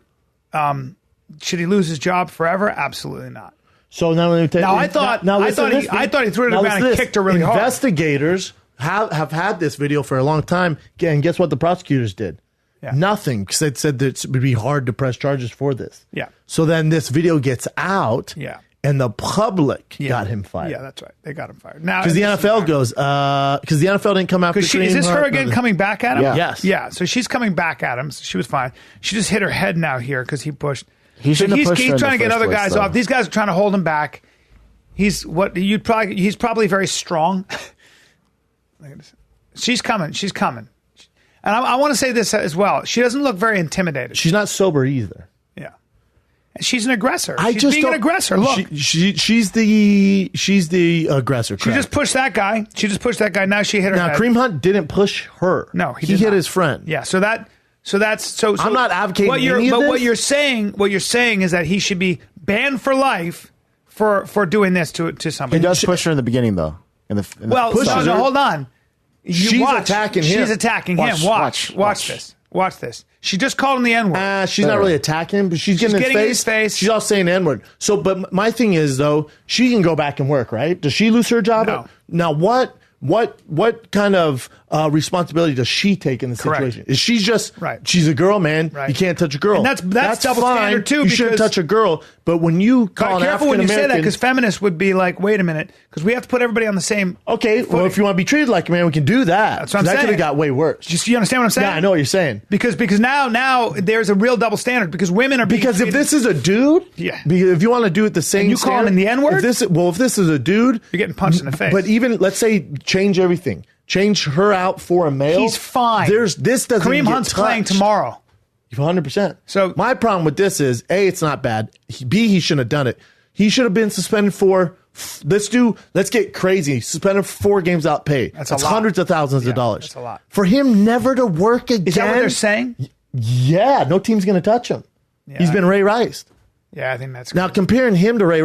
Should he lose his job forever? Absolutely not. So now let me tell you. Now, I thought he threw it around and kicked her really hard. Investigators have had this video for a long time, and guess what the prosecutors did? Yeah. Nothing, because they said that it would be hard to press charges for this. Yeah. So then this video gets out, Yeah. and the public got him fired. Yeah, that's right. They got him fired. Now Because the NFL goes, because the NFL didn't come after Is this Kareem her Hunt. again coming back at him? Yeah. Yes. Yeah, so she's coming back at him. So she was fine. She just hit her head now here because he pushed. He shouldn't have pushed her in trying the to get first other place, guys though. off. These guys are trying to hold him back. He's probably very strong. She's coming. She's coming. And I want to say this as well. She doesn't look very intimidated. She's not sober either. Yeah. And she's an aggressor. She's just being an don't- aggressor. Look, she's the aggressor. she just pushed that guy. Now she hit her Now head. Kareem Hunt didn't push her. No, he hit did not. his friend. Yeah, so I'm not advocating what you're, any of but this. what you're saying is that he should be banned for life for doing this to He somebody. does push her in the beginning, though. Well, no, hold on. She's attacking him. She's attacking him. Watch this. Watch this. She just called him the N-word. She's not really attacking him, but she's getting in his face. She's all saying N-word. So, but my thing is, though, she can go back and work, right? Does she lose her job? No. Now, what kind of responsibility does she take in the situation? Is she just she's a girl, man? Right. You can't touch a girl. And that's double fine. standard too. You shouldn't touch a girl. But when you call an careful when African you say that, American, because feminists would be like, "Wait a minute," because we have to put everybody on the same. Okay, well, if you want to be treated like a man, we can do that. That's what I'm that saying. could have got way worse. You understand what I'm saying? Yeah, I know what you're saying. Because now there's a real double standard because women are being Because if treated- this is a dude, if you want to do it the same, And you call him the N-word? If this is a dude, you're getting punched in the face. But even let's say change everything, change her out for a male. He's fine. This doesn't Kareem get Hunt's touched. playing tomorrow. 100%. So my problem with this is A, it's not bad. B, he shouldn't have done it. He should have been suspended for. Let's get crazy. Suspended for 4 games out pay. That's a lot. hundreds of thousands of dollars. That's a lot. For him never to work again. Is that what they're saying? Yeah, no team's going to touch him. He's been Ray Rice. Yeah, I think that's Now comparing him to Ray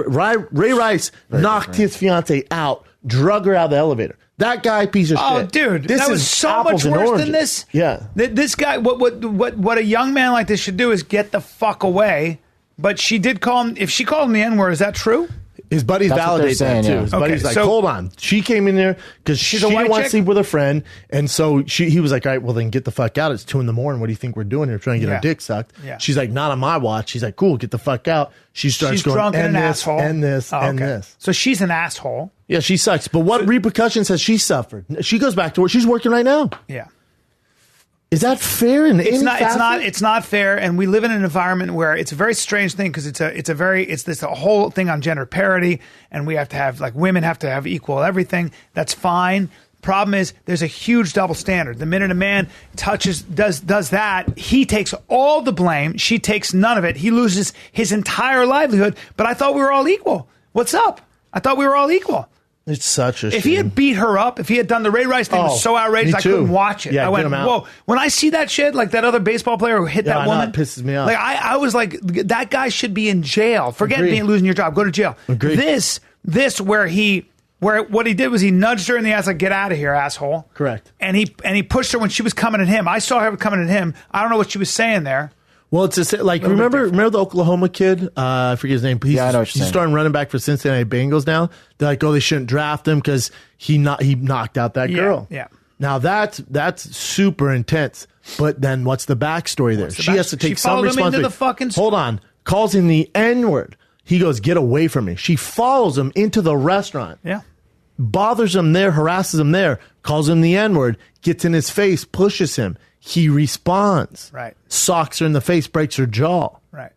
Rice knocked his fiance out, drug her out of the elevator. That guy, piece of shit. Oh, dude, this that is was so apples much and worse oranges. than this. Yeah, This guy, what a young man like this should do is get the fuck away. But she did call him. If she called him the N-word, is that true? His buddies That's what they're validate that saying, too. yeah. His buddies Okay, like, so- hold on. She came in there because she a didn't white want to chick? sleep with her friend, and so he was like, all right, well then get the fuck out. It's 2 a.m. What do you think we're doing here? Trying to get Yeah. our dick sucked. Yeah. She's like, not on my watch. She's like, cool, get the fuck out. She starts She's going, drunk and and an this, asshole. and this, Oh, and okay. this. So she's an asshole. Yeah, she sucks. But what repercussions has she suffered? She goes back to work. She's working right now. Yeah. Is that fair? It's not fair, and we live in an environment where it's a very strange thing because it's this whole thing on gender parity, and we have to have women have to have equal everything. That's fine. Problem is, there's a huge double standard. The minute a man does that, he takes all the blame. She takes none of it. He loses his entire livelihood. But I thought we were all equal. What's up? I thought we were all equal. It's such a shame. If he had beat her up, if he had done the Ray Rice thing, was so outrageous, me I too. couldn't watch it. Yeah, I get went, him out. whoa. When I see that shit, like that other baseball player who hit Yeah, that I know, woman, it pisses me off. Like I was like, that guy should be in jail. Forget Agreed. losing your job. Go to jail. Agreed. This where what he did was he nudged her in the ass like, get out of here, asshole. Correct. And he pushed her when she was coming at him. I saw her coming at him. I don't know what she was saying there. Well, it's just like remember the Oklahoma kid? I forget his name. Yeah, I know what you're he's saying. starting running back for Cincinnati Bengals now. They're like, oh, they shouldn't draft him because he knocked out that girl. Yeah. Now that's super intense. But then what's the backstory there? She has to take She some followed him into responsibility. the fucking- Hold on, calls him the N-word. He goes, get away from me. She follows him into the restaurant. Yeah. Bothers him there, harasses him there, calls him the N-word, gets in his face, pushes him. He responds. Right. Socks her in the face, breaks her jaw. Right.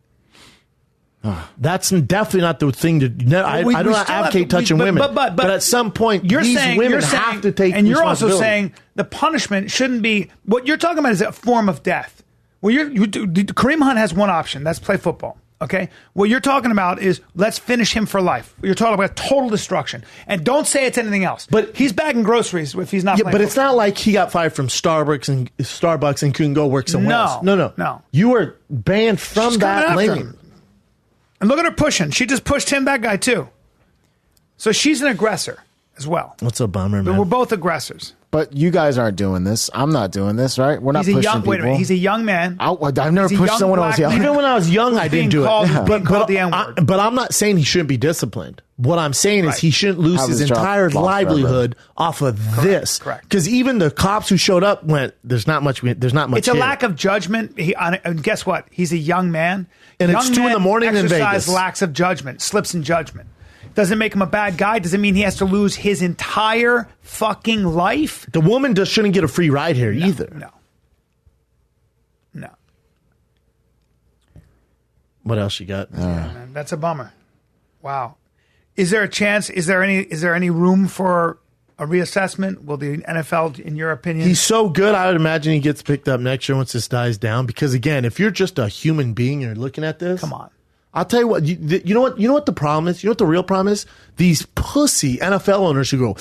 That's definitely not the thing to. I We don't still advocate have- touching but- women. but at some point, these women have to take and you're also responsibility. saying the punishment shouldn't be what you're talking about is a form of death. Well, Kareem Hunt has one option. That's play football. Okay. What you're talking about is let's finish him for life. You're talking about total destruction, and don't say it's anything else. But he's bagging groceries if he's not. Yeah, playing but it's football. not like he got fired from Starbucks and couldn't go work somewhere else. No. You were banned from She's coming that after lane. him. And look at her pushing. She just pushed him, that guy too. So she's an aggressor as well. What's a bummer, But man? we're both aggressors. But you guys aren't doing this. I'm not doing this, right? We're not He's a pushing young. people. Wait a minute. He's a young man. I've never He's a pushed young someone when I was black young. man. Even when I was young, I being didn't do called- it. being called the N-word. But I'm not saying he shouldn't be disciplined. What I'm saying is Right. he shouldn't lose Have his his job entire lost livelihood off of this. Correct. Because even the cops who showed up went, "There's not much. There's not much." It's a here." lack of judgment. And guess what? He's a young man. And young it's 2 men a.m. in exercise Vegas. lacks of judgment, slips in judgment. Doesn't make him a bad guy. Doesn't mean he has to lose his entire fucking life. The woman just shouldn't get a free ride here either. No. What else you got? Man, that's a bummer. Wow. Is there a chance? Is there any room for a reassessment? Will the NFL, in your opinion? He's so good, I would imagine he gets picked up next year once this dies down. Because again, if you're just a human being and you're looking at this, Come on. I'll tell you what. You know what? You know what the problem is? You know what the real problem is? These pussy NFL owners who go,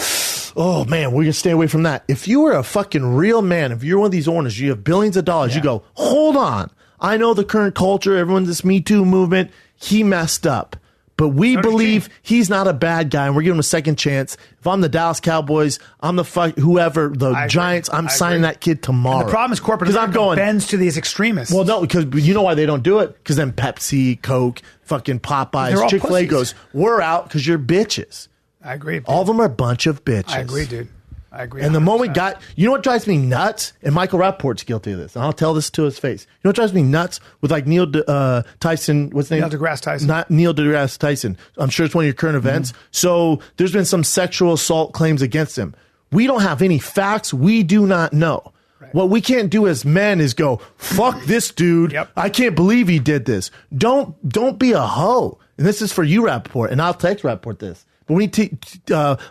"Oh man, we're gonna stay away from that." If you were a fucking real man, if you're one of these owners, you have billions of dollars. You go, "Hold on, I know the current culture. Everyone's this Me Too movement. He messed up." But we believe he's not a bad guy, and we're giving him a second chance. If I'm the Dallas Cowboys, I'm the whoever, the Giants, I'm signing that kid tomorrow. And the problem is corporate America bends to these extremists. Well, no, because you know why they don't do it? Because then Pepsi, Coke, fucking Popeyes, Chick-fil-A goes, we're out because you're bitches. I agree. All of them are a bunch of bitches. I agree, dude. I agree. And 100%. The moment you know what drives me nuts? And Michael Rappaport's guilty of this. And I'll tell this to his face. You know what drives me nuts with like Neil Tyson? What's his name? Neil deGrasse Tyson. Not Neil deGrasse Tyson. I'm sure it's one of your current events. So there's been some sexual assault claims against him. We don't have any facts. We do not know. Right. What we can't do as men is go, fuck this dude. Yep. I can't believe he did this. Don't be a hoe. And this is for you, Rappaport. And I'll text Rappaport this. But when he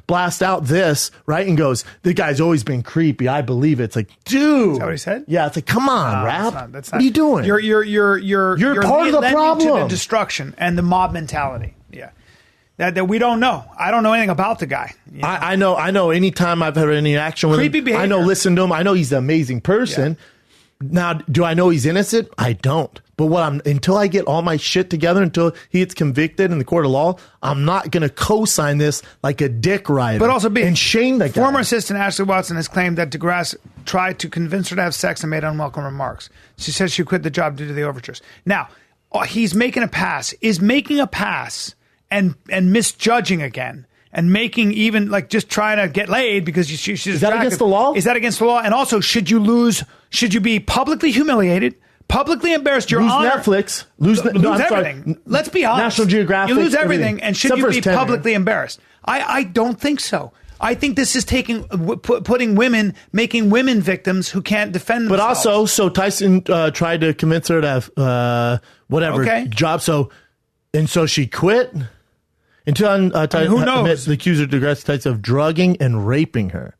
blast out this, right, and goes, the guy's always been creepy. I believe it. It's like, dude. Is that what he said? Yeah, it's like, come on, Rap. That's what are you doing? You're part of the problem. To the destruction and the mob mentality. Yeah. That we don't know. I don't know anything about the guy. You know? I know. Anytime I've had any action with creepy him, behavior. I know, listen to him. I know he's an amazing person. Yeah. Now, do I know he's innocent? I don't. But until I get all my shit together, until he gets convicted in the court of law, I'm not going to co-sign this like a dick rider. But also, and shame the guy. Former assistant Ashley Watson has claimed that DeGrasse tried to convince her to have sex and made unwelcome remarks. She says she quit the job due to the overtures. Now, he's making a pass. Is making a pass and misjudging again. And making even like just trying to get laid because she's is that against the law? Is that against the law? And also, should you be publicly humiliated, publicly embarrassed, your lose honor, Netflix, lose everything? Sorry. Let's be honest. National Geographic, you lose everything, and should you be publicly tenure. embarrassed? I don't think so. I think this is putting women, making women victims who can't defend themselves. But also, so Tyson tried to convince her to have whatever job. So she quit. Until who knows? The accuser DeGrasse Tyson of drugging and raping her.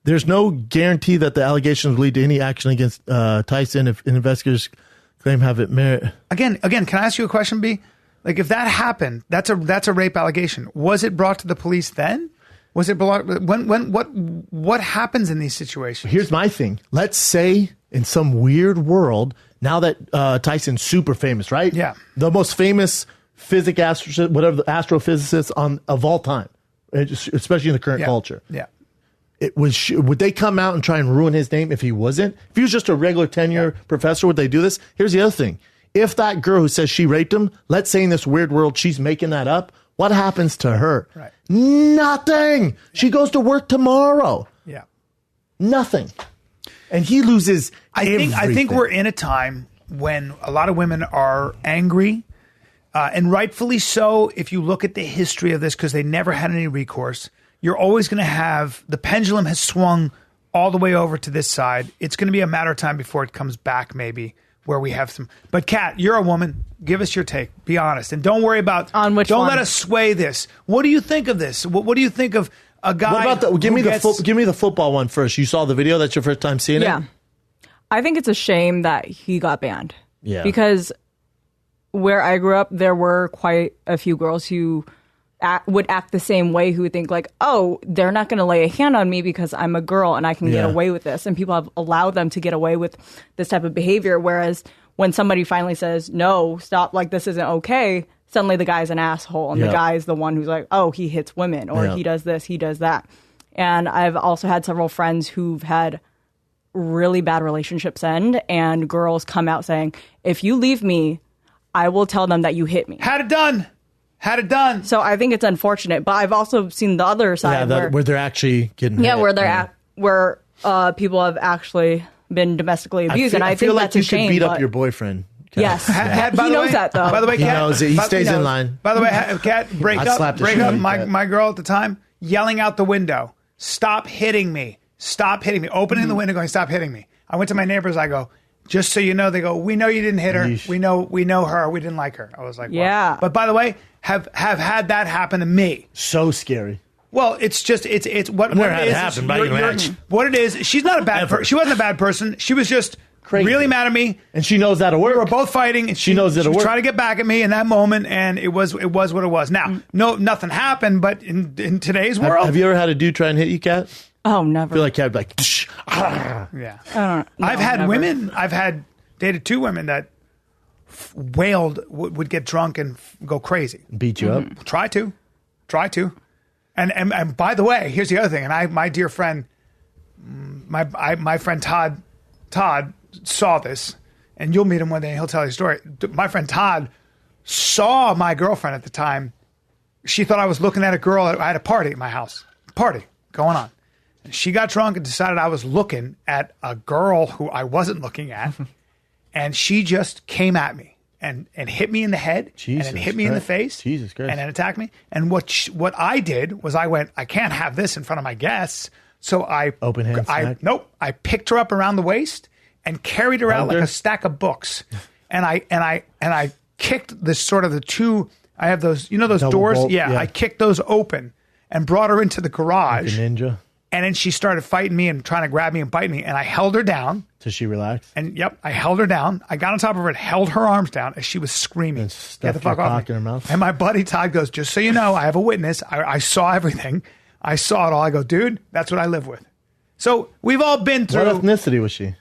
There's no guarantee that the allegations will lead to any action against Tyson if investigators claim have it merit. Again, can I ask you a question, B? Like, if that happened, that's a rape allegation. Was it brought to the police then? Was it brought what happens in these situations? Here's my thing. Let's say in some weird world, now that Tyson's super famous, right? Yeah. The most famous astrophysicist of all time, especially in the current culture. Yeah. Would they come out and try and ruin his name if he wasn't? If he was just a regular tenure professor, would they do this? Here's the other thing. If that girl who says she raped him, let's say in this weird world she's making that up, what happens to her? Right. Nothing. She goes to work tomorrow. Yeah. Nothing. And he loses everything. I think we're in a time when a lot of women are angry, and rightfully so if you look at the history of this, because they never had any recourse. You're always going to have, the pendulum has swung all the way over to this side. It's going to be a matter of time before it comes back, maybe, where we have some. But Kat, you're a woman. Give us your take. Be honest. And don't worry about, on which don't one? Let us sway this. What do you think of this? What do you think of a guy? What about give me the football one first. You saw the video? That's your first time seeing it? Yeah. I think it's a shame that he got banned. Yeah. Because where I grew up, there were quite a few girls who would act the same way, who would think like, oh, they're not going to lay a hand on me because I'm a girl and I can get away with this. And people have allowed them to get away with this type of behavior. Whereas when somebody finally says, no, stop, like this isn't okay, suddenly the guy's an asshole. And the guy's the one who's like, oh, he hits women, or he does this, he does that. And I've also had several friends who've had really bad relationships end, and girls come out saying, if you leave me, I will tell them that you hit me. Had it done. So I think it's unfortunate, but I've also seen the other side where they're actually getting hit. Where people have actually been domestically abused, and I feel think like that's you a shame. should beat up your boyfriend. Kat. Yes, he knows that though. By the way, he Kat, knows it. He stays in line. By the way, Kat, break up. My girl at the time yelling out the window, "Stop hitting me! Stop hitting me!" Opening the window, going, "Stop hitting me!" I went to my neighbors. I go, just so you know, they go, we know you didn't hit her. Yeesh. We know her. We didn't like her. I was like, well. Yeah. But by the way, have had that happen to me. So scary. Well, it's just what never it had is. it happen, but I can imagine. What it is, she's not a bad person. She wasn't a bad person. She was just Crazy. Really mad at me. And she knows that'll work. We were both fighting, and she knows that'll was work. trying to get back at me in that moment, and it was what it was. Now, nothing happened, but in today's world, Have you ever had a dude try and hit you, Kat? Oh, never. I feel like Kat would be like, yeah. I don't know. I've had never. women. I've dated 2 women that wailed, would get drunk and go crazy. beat you up. Try to. And by the way, here's the other thing. And my dear friend, my friend Todd saw this, and you'll meet him one day. And he'll tell you a story. My friend Todd saw my girlfriend at the time. She thought I was looking at a girl. I had a party at my house. Party going on. And she got drunk and decided I was looking at a girl who I wasn't looking at. And she just came at me and hit me in the head, Jesus and then hit me in the Christ. face, Jesus Christ. and then attacked me. And what I did was I went, I can't have this in front of my guests. So I Open hand smack? Nope. I picked her up around the waist and carried her out Held like her? a stack of books. And I kicked this sort of the two. I have those, those Double doors. bolt, Yeah, yeah. I kicked those open and brought her into the Like a garage. ninja. And then she started fighting me and trying to grab me and bite me. And I held her down. Till she relaxed. And I held her down. I got on top of her and held her arms down as she was screaming. And Get stuffed the fuck your off cock me. in her mouth. And my buddy Todd goes, just so you know, I have a witness. I saw everything. I saw it all. I go, dude, that's what I live with. So we've all been through. What ethnicity was she?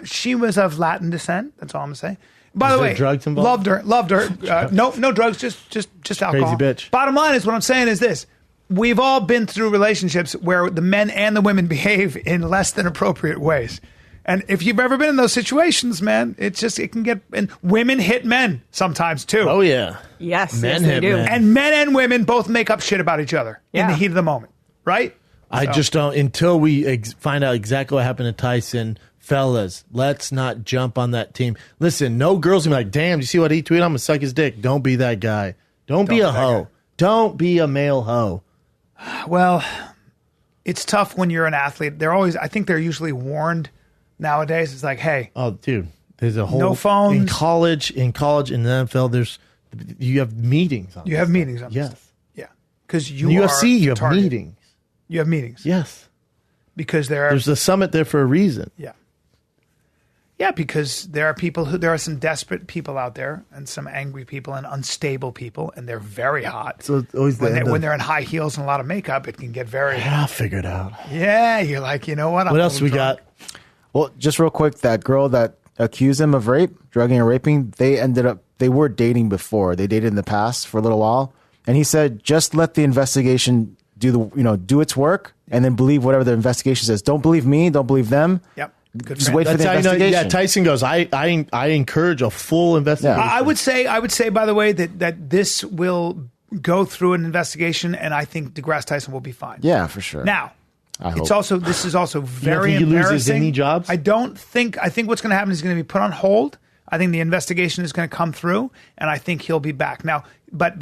She was of Latin descent. That's all I'm gonna say. By Was the there way, drugs involved? Loved her. No drugs, just alcohol. bitch. Bottom line is what I'm saying is this: we've all been through relationships where the men and the women behave in less than appropriate ways. And if you've ever been in those situations, man, it can get. And women hit men sometimes too. Oh, yeah. Yes, Men yes, they hit do. men. And men and women both make up shit about each other in Yeah. the heat of the moment, right? I just don't, until we find out exactly what happened to Tyson, fellas, let's not jump on that team. Listen, no girls gonna be like, damn, you see what he tweeted? I'm gonna suck his dick. Don't be that guy. Don't be be a that hoe. guy. Don't be a male hoe. Well, it's tough when you're an athlete. I think they're usually warned nowadays. It's like, hey, Oh, dude, there's a whole No phones. in college in the NFL. You have meetings. On you have this meetings stuff. on this Yes. stuff. Yeah. Because In the UFC, you have target. meetings. You have meetings. Yes. Because There's a summit there for a reason. yeah. Yeah, because there are some desperate people out there and some angry people and unstable people, and they're very hot. So it's always the end when of- they're in high heels and a lot of makeup, it can get very. Yeah, I'll figure it out. Yeah, you're like, you know what? What else we got? Well, just real quick, that girl that accused him of rape, drugging and raping, they were dating before. They dated in the past for a little while. And he said, just let the investigation do its work and then believe whatever the investigation says. Don't believe me. Don't believe them. Yep. Good Just friend. wait for That's the how you know. investigation. Yeah, Tyson goes. I encourage a full investigation. I would say, by the way, that this will go through an investigation, and I think DeGrasse Tyson will be fine. Yeah, for sure. Now, I it's hope. this is also very think he loses embarrassing. any jobs? I think what's going to happen is he's going to be put on hold. I think the investigation is going to come through, and I think he'll be back. Now, but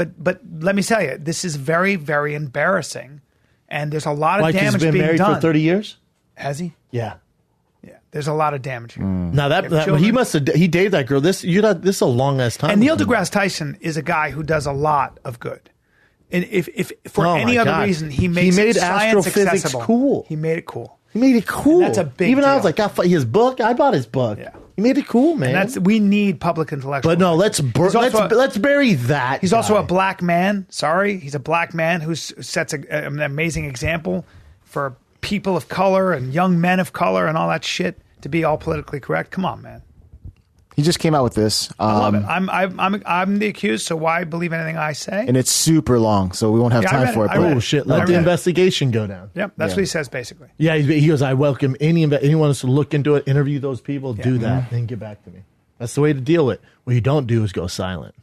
let me tell you, this is very, very embarrassing, and there's a lot of Like he's damage been being married done. for 30 years. Has he? Yeah. Yeah. There's a lot of damage here. Now that children- he must have he dated that girl. This is a long ass time. And Neil with him. deGrasse Tyson is a guy who does a lot of good. And if for Oh any my other God. reason he He makes made science astrophysics accessible. cool. He made it cool. He made it cool. And that's a big Even I was deal. like, his book. I bought his book. Yeah. He made it cool, man. And we need public intellectual. but no, let's also bury that. He's also guy. a black man. Sorry, he's a black man who sets an amazing example for people of color and young men of color and all that shit to be all politically correct. Come on, man. He just came out with this. I love it. I'm the accused, so why believe anything I say? And it's super long, so we won't have Yeah, I time read for it. it. I but- read Oh it. shit! I Let the read it. investigation go down. Yep, that's what he says basically. Yeah, he goes. I welcome anyone else to look into it, interview those people, do that, then get back to me. That's the way to deal with it. What you don't do is go silent.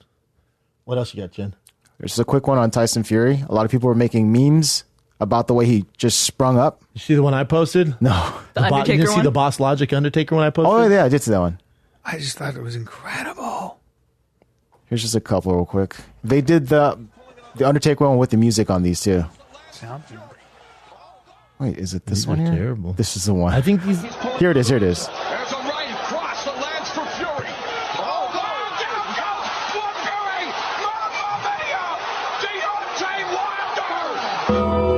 What else you got, Jen? There's just a quick one on Tyson Fury. A lot of people were making memes about the way he just sprung up. You see the one I posted? No. The You Undertaker didn't see one? the Boss Logic Undertaker one I posted? Oh, yeah, I did see that one. I just thought it was incredible. Here's just a couple real quick. They did the Undertaker one with the music on these too. Sound? Wait, is it this These one are here? terrible. This is the one. I think these. Here it is. Here it is. There's a right cross that lands for Fury. Oh, down goes Fury. Mamma mia! Deontay Wilder.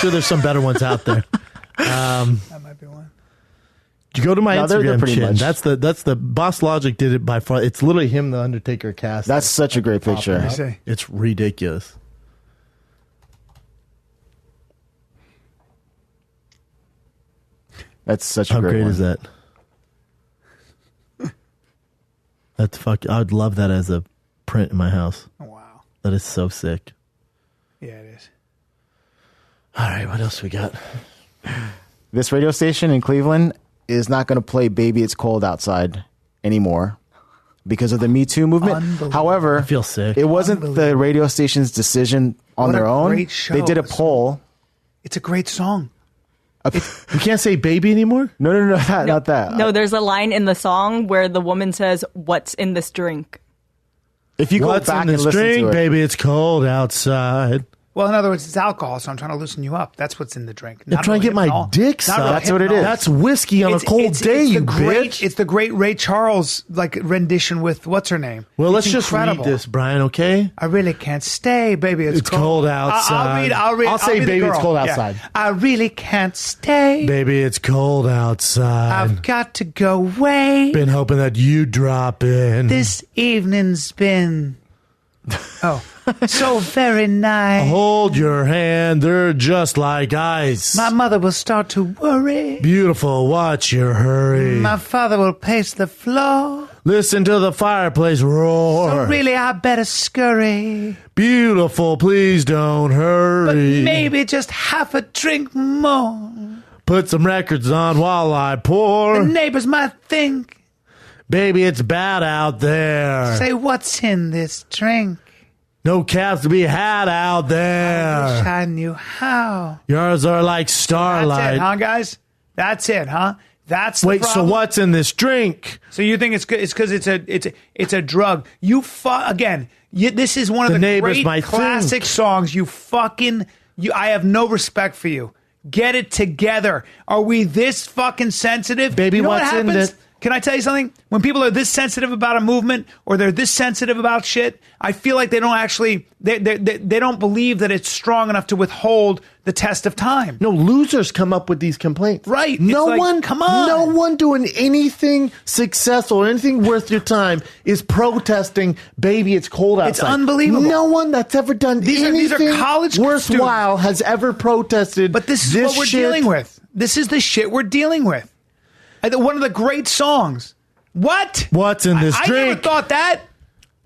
sure there's some better ones out there. That might be one. You go to my No, they're Instagram pretty shit. much. That's the Boss Logic did it by far. It's literally him, the Undertaker cast. That's such a great picture. Let me see. It's ridiculous. That's such a How great great one. is that? That's fuck. I'd love that as a print in my house. Oh, wow. That is so sick. Yeah, it is. All right, what else we got? This radio station in Cleveland is not going to play Baby It's Cold Outside anymore because of the Me Too movement. Unbelievable. However, I feel sick. it wasn't the radio station's decision on What a their own. great show. They did a poll. It's a great song. We can't say baby anymore? No, not that. No, there's a line in the song where the woman says, "What's in this drink?" If you go What's back in and this listen drink, to it, baby? It's cold outside. Well, in other words, it's alcohol, so I'm trying to loosen you up. That's what's in the drink. I'm trying to get my dick sucked. That's what it is. That's whiskey on a cold day, you bitch. It's the great Ray Charles rendition with what's her name. Well, let's It's just incredible. read this, Brian, okay? I really can't stay, baby. It's cold outside. I'll say be the baby, it's girl. cold Yeah. outside. I really can't stay. Baby, it's cold outside. I've got to go away. Been hoping that you drop in. This evening's been so very nice. Hold your hand, they're just like ice. My mother will start to worry. Beautiful, watch your hurry. My father will pace the floor. Listen to the fireplace roar. So really, I better scurry. Beautiful, please don't hurry. But maybe just half a drink more. Put some records on while I pour. The neighbors might think. Baby, it's bad out there. Say, what's in this drink? No cabs to be had out Wish there. I knew how. Yours are like That's starlight. it, huh, guys? That's it, huh? That's the Wait, so problem? what's in this drink? So you think it's because it's a drug? This is one of The the neighbors great might classic think. songs. I have no respect for you. Get it together. Are we this fucking sensitive? Baby, you know what's what in happens? the- Can I tell you something? When people are this sensitive about a movement or they're this sensitive about shit, I feel like they don't actually they don't believe that it's strong enough to withhold the test of time. No, losers come up with these complaints. Right. No It's like, one, come on. No one doing anything successful or anything worth your time is protesting, baby, it's cold outside. It's unbelievable. No one that's ever done These anything are college worthwhile has ever protested. But this is what we're shit. dealing with. This is the shit we're dealing with. One of the great songs. What? What's in this I drink? never thought that.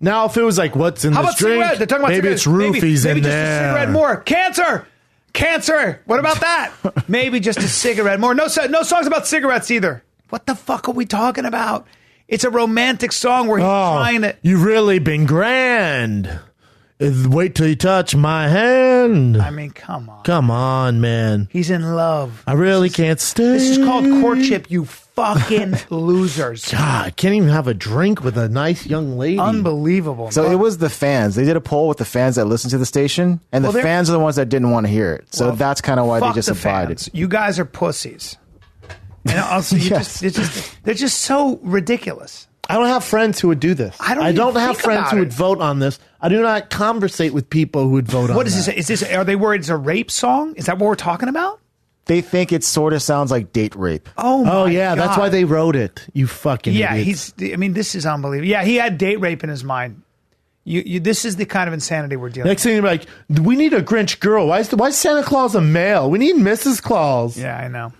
Now, if it was like, what's in How this about drink? cigarette? They're talking about maybe cigarettes. it's roofies maybe in just there. a cigarette more. Cancer. What about that? Maybe just a cigarette more. No songs about cigarettes either. What the fuck are we talking about? It's a romantic song where he's trying to. You've really been grand. Wait till you touch my hand. I mean, come on. Come on, man. He's in love. I really can't stay. This is called courtship, you fucking losers. God, I can't even have a drink with a nice young lady. Unbelievable. So it was the fans. They did a poll with the fans that listened to the station, and the Well, fans are the ones that didn't want to hear it. So Well, that's kind of why they Fuck just the abided. fans. You guys are pussies. And also, Yes. they're just so ridiculous. I don't have friends who would do this. I don't have even think friends about who it. would vote on this. I do not conversate with people who would vote on What is that. this? Are they worried it's a rape song? Is that what we're talking about? They think it sort of sounds like date rape. Oh, my Oh, yeah, that's God. why they wrote it. You fucking Yeah, idiots. this is unbelievable. Yeah, he had date rape in his mind. This is the kind of insanity we're dealing Next with. thing you're like, we need a Grinch girl. Why is Santa Claus a male? We need Mrs. Claus. Yeah, I know.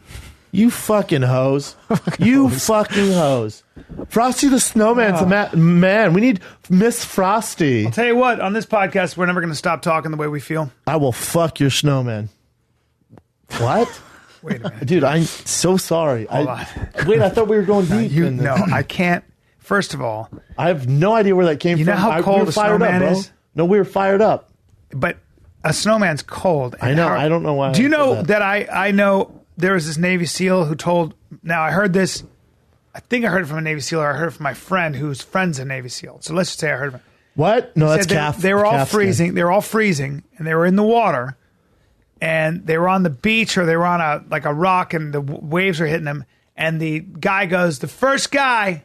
You fucking hoes. You fucking hoes. Frosty the Snowman's a man. We need Miss Frosty. I'll tell you what, on this podcast, we're never going to stop talking the way we feel. I will fuck your snowman. What? Wait a minute. Dude, I'm so sorry. Hold on. Wait, I thought we were going deep. in this. No, I can't. First of all, I have no idea where that came You from. know how cold we were a fired snowman up, bro. is? No, we were fired up. but a snowman's cold. I know. I don't know why Do you I said know that. that I know there was this Navy SEAL who told. Now I heard this. I think I heard it from a Navy SEAL, or I heard it from my friend whose friend's a Navy SEAL. So let's just say I heard it. What? No, that's Said calf. they were all calf skin. freezing. They were all freezing, and they were in the water, and they were on the beach or they were on a rock, and the waves were hitting them. And the guy goes, "The first guy,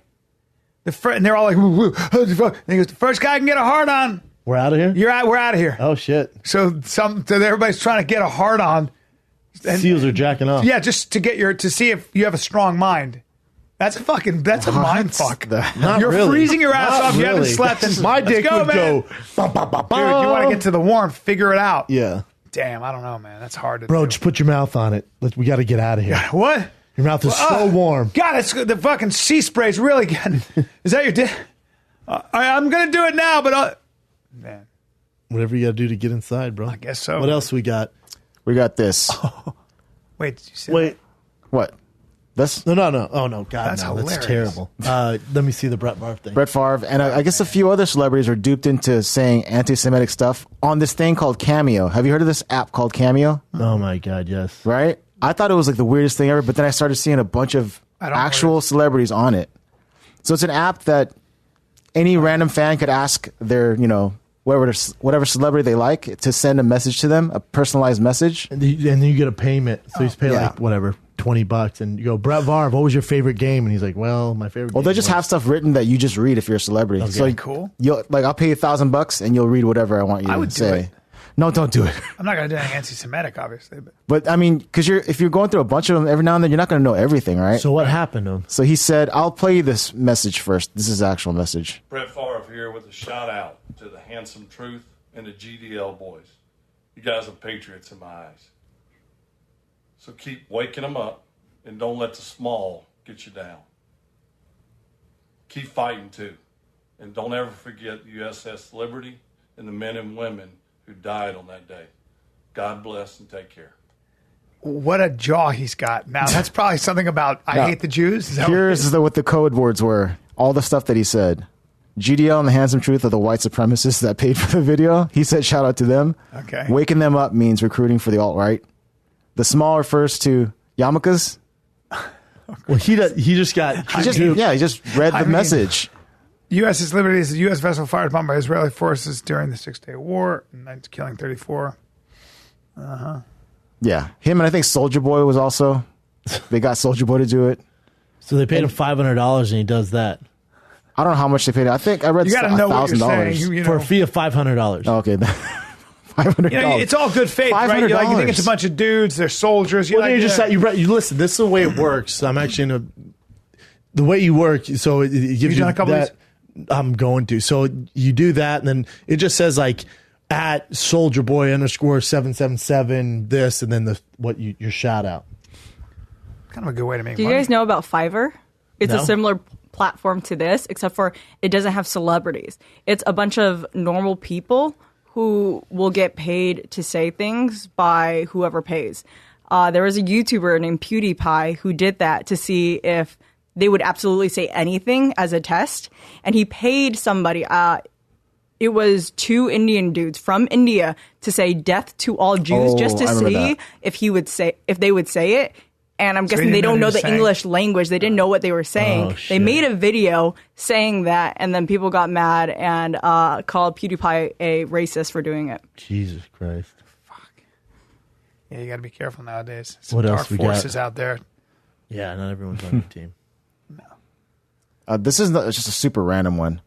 and they're all like, woo, and he goes, "The first guy can get a hard on. We're out of here? We're out of here." Oh, shit. So everybody's trying to get a hard on, Seals are jacking off. Yeah, just to see if you have a strong mind. That's a mind fuck. You're really. freezing your ass Not off. You haven't really. slept. And My dick go, would man. go. Ba, ba, ba, ba. Dude, you want to get to the warmth? Figure it out. Yeah, Damn, I don't know, man. That's hard to bro, do. just put your mouth on it. We got to get out of here. What? Your mouth is so warm. God, it's the fucking sea spray's really getting. Is that your dick? I'm gonna do it now, but man, Whatever you got to do to get inside, bro. I guess so. What else we got? We got this. Wait, did you say Wait. What? This? No. Oh, no. God, That's no. hilarious. That's terrible. Let me see the Brett Favre thing. Brett Favre, and I guess a few other celebrities were duped into saying anti-Semitic stuff on this thing called Cameo. Have you heard of this app called Cameo? Oh, my God, yes. Right? I thought it was like the weirdest thing ever, but then I started seeing a bunch of don't know what it actual celebrities on it. So it's an app that any random fan could ask their, whatever celebrity they like to send a message to them, a personalized message. And then you get a payment. So you just pay Yeah. like, whatever, $20. And you go, Brett Favre, what was your favorite game? And he's like, well, my favorite Well, game they just was- have stuff written that you just read if you're a celebrity. Okay. So Cool. I'll pay you $1,000 and you'll read whatever I want you I to would do say. it. No, don't do it. I'm not gonna do anything anti-Semitic, obviously, but But I mean, because if you're going through a bunch of them every now and then, you're not going to know everything, right? So what happened to him? So he said, I'll play you this message first. This is the actual message. Brett Favre here with a shout out to the Handsome Truth and the GDL boys. You guys are patriots in my eyes. So keep waking them up and don't let the small get you down. Keep fighting too. And don't ever forget USS Liberty and the men and women who died on that day. God bless and take care. what a jaw he's got. Now that's probably something about I hate the Jews. Is that Here's what the code words were. All the stuff that he said. GDL and the Handsome Truth are the white supremacists that paid for the video. He said shout out to them. Okay. Waking them up means recruiting for the alt-right. The small refers to yarmulkes. Well, he just got. He just read the message. USS Liberty is a U.S. vessel fired upon by Israeli forces during the Six-Day War, killing 34. Yeah. Him and I think Soldier Boy was also. They got Soldier Boy to do it. So they paid him $500 and he does that I don't know how much they paid. I think I read You got to know what you're saying. $1,000. You for know, a fee of $500. Oh, okay. $500. you know, it's all good faith, right? You think it's a bunch of dudes, they're soldiers. You're Well, like, you just you listen. This is the way it works. I'm actually in the way you work. So it gives you done a couple of that. I'm going to. So you do that, and then it just says like at Soldier Boy _777 this, and then your shout out. kind of a good way to make Do you money. guys know about Fiverr? It's No. a similar platform to this, except for it doesn't have celebrities. It's a bunch of normal people who will get paid to say things by whoever pays. There was a YouTuber named PewDiePie who did that to see if they would absolutely say anything as a test. And he paid somebody, it was 2 Indian dudes from India to say death to all Jews, just to I remember see that. if they would say it. And I'm guessing he they didn't don't know know what he the was saying? English language. They didn't know what they were saying. Oh, They shit. made a video saying that, and then people got mad and called PewDiePie a racist for doing it. Jesus Christ. Yeah, you got to be careful nowadays. Some What dark else we got? forces out there. Yeah, not everyone's on your team. This is it's just a super random one.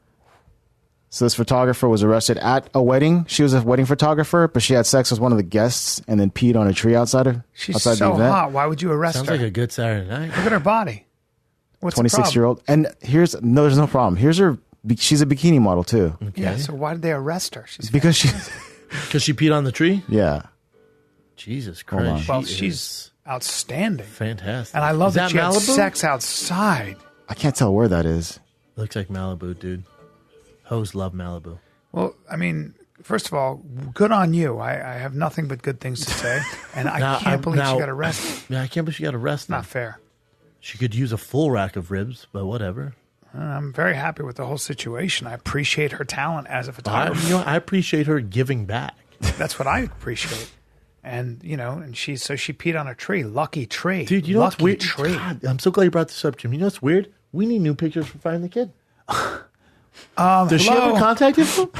So this photographer was arrested at a wedding. She was a wedding photographer, but she had sex with one of the guests and then peed on a tree outside She's outside so the event. hot. Why would you arrest Sounds her? like a good Saturday night. Look at her body. What's the problem? 26-year-old. And there's no problem. Here's her. She's a bikini model too. Yeah, so why did they arrest her? She's Because she. Because she peed on the tree? Yeah. Jesus Hold on. Christ. well, she she's is outstanding. fantastic. And I love Is that she had Malibu? sex outside. I can't tell where that is. Looks like Malibu, dude. Hoes love Malibu. Well, I mean, first of all, good on you. I have nothing but good things to say. And I Now, can't believe she now- got arrested. Yeah, I can't believe she got arrested. Not fair. She could use a full rack of ribs, but whatever. I'm very happy with the whole situation. I appreciate her talent as a photographer. I appreciate her giving back. That's what I appreciate. And, and she peed on a tree. Lucky tree. Dude, you know what's Lucky weird? tree. God, I'm so glad you brought this up, Jim. You know what's weird? We need new pictures for finding the kid. Does she have hello? her contact info?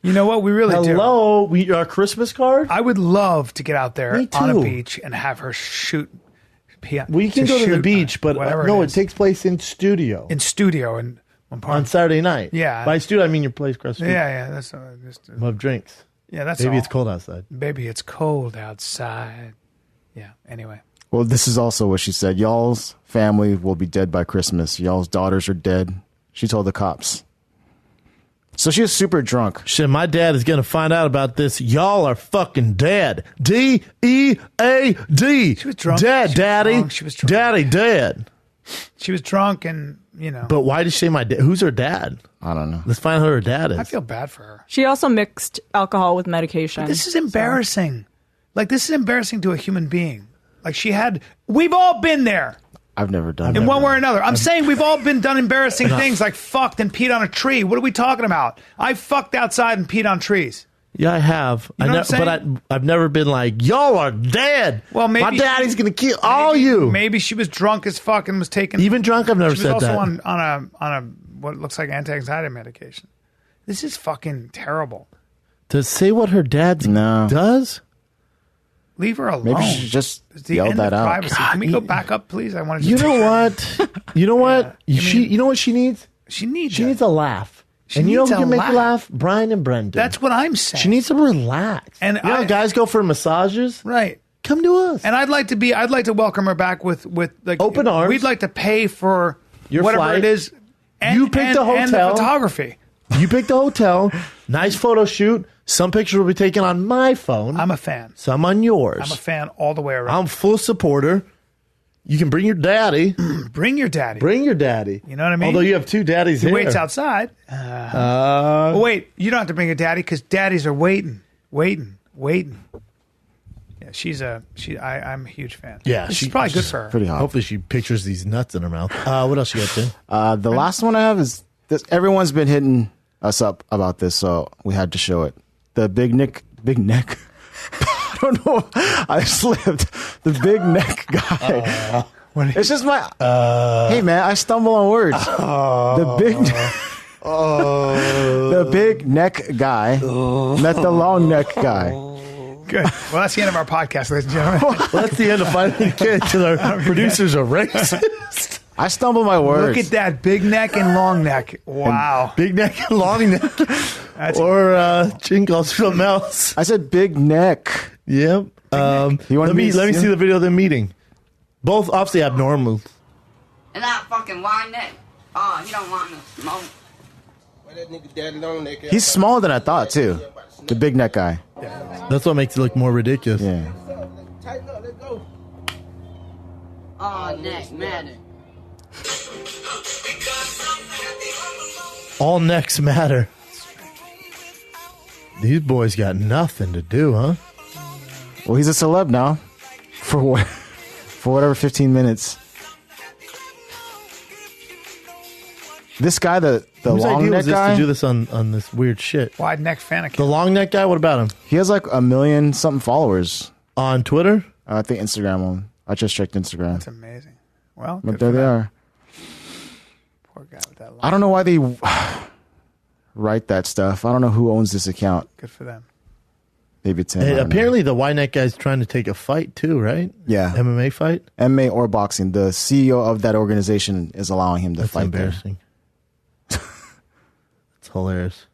You know what? We really do. Hello, our Christmas card. I would love to get out there Me on a too. beach and have her shoot. We can go to the shoot beach, but whatever no, it it is. takes place in studio in studio and one part. on Saturday night. Yeah. By studio, I mean your place across the street. Yeah, that's just. We'll have drinks. Yeah, that's Maybe all. it's cold outside. Baby, it's cold outside. Yeah. Anyway. Well, this is also what she said. Y'all's family will be dead by Christmas. Y'all's daughters are dead. She told the cops. So she was super drunk. Shit, my dad is going to find out about this. Y'all are fucking dead. D-E-A-D. She was drunk. Dead, She was daddy. drunk. She was drunk. Daddy, dead. She was drunk and, But why did she say my dad? Who's her dad? I don't know. Let's find out who her dad is. I feel bad for her. She also mixed alcohol with medication. This is embarrassing. Like, this is embarrassing to a human being. Like, we've all been there. I've never done In one way or another. I'm saying we've all done embarrassing things like fucked and peed on a tree. What are we talking about? I fucked outside and peed on trees. Yeah, I have. You know what I'm saying? But I've never been like, y'all are dead. Well, maybe my daddy's going to kill all you. Maybe she was drunk as fuck and was taking... Even drunk, I've never she was said also that. on a what looks like anti-anxiety medication. This is fucking terrible. To say what her dad does? Leave her alone. Maybe she should just It's the yell end that of out. privacy. Can we go back up, please? I want to. You know what? You know what? You know what she needs? She needs a laugh. And you know who can make her laugh? Brian and Brendan. That's what I'm saying. She needs to relax. And you know how guys go for massages? Right. Come to us. And I'd like to welcome her back with like open arms. We'd like to pay for your whatever flight. it is. And, You pick the and the hotel. photography. You pick the hotel. Nice photo shoot. Some pictures will be taken on my phone. I'm a fan. Some on yours. I'm a fan all the way around. I'm full supporter. You can bring your daddy. Bring your daddy. Bring your daddy. You know what I mean? Although you have two daddies He here. waits outside. Oh, wait, you don't have to bring your daddy because daddies are waiting. Yeah, I'm a huge fan. Yeah, she's probably good for her. Pretty hot. Hopefully she pictures these nuts in her mouth. What else you got, Tim? The last one I have is this. Everyone's been hitting us up about this, so we had to show it. The big neck. I don't know. I slipped. The big neck guy. It's just my. Hey man, I stumble on words. The big. The big neck guy met the long neck guy. Good. Well, that's the end of our podcast, ladies and gentlemen. Well, that's the end of Finally Kid because our producers are racist. I stumble my words. Look at that big neck and long neck. Wow. And big neck and long neck. Or Chin calls something else. I said big neck. Yep. Let me see the video of them meeting. Both obviously abnormal. And that fucking wide neck. Oh, you don't want no smoke. He's smaller than I thought too. The big neck guy. That's what makes it look more ridiculous. Yeah. Oh, neck matter. All necks matter. These boys got nothing to do, huh? Well, he's a celeb now. For whatever 15 minutes. This guy, the Whose long idea neck was this guy, to do this on this weird shit? Wide neck fan account. The long neck guy, what about him? he has like 1 million something followers. On Twitter? I think Instagram. I just checked Instagram. That's amazing. Well, But good there for they them. are. Poor guy with that long. I don't know why they write that stuff. I don't know who owns this account. Good for them. Maybe it's him. Hey, I don't know. apparently the wide neck guy's trying to take a fight too, right? Yeah. MMA fight? MMA or boxing. The CEO of that organization is allowing him to That's fight there. embarrassing. It's hilarious.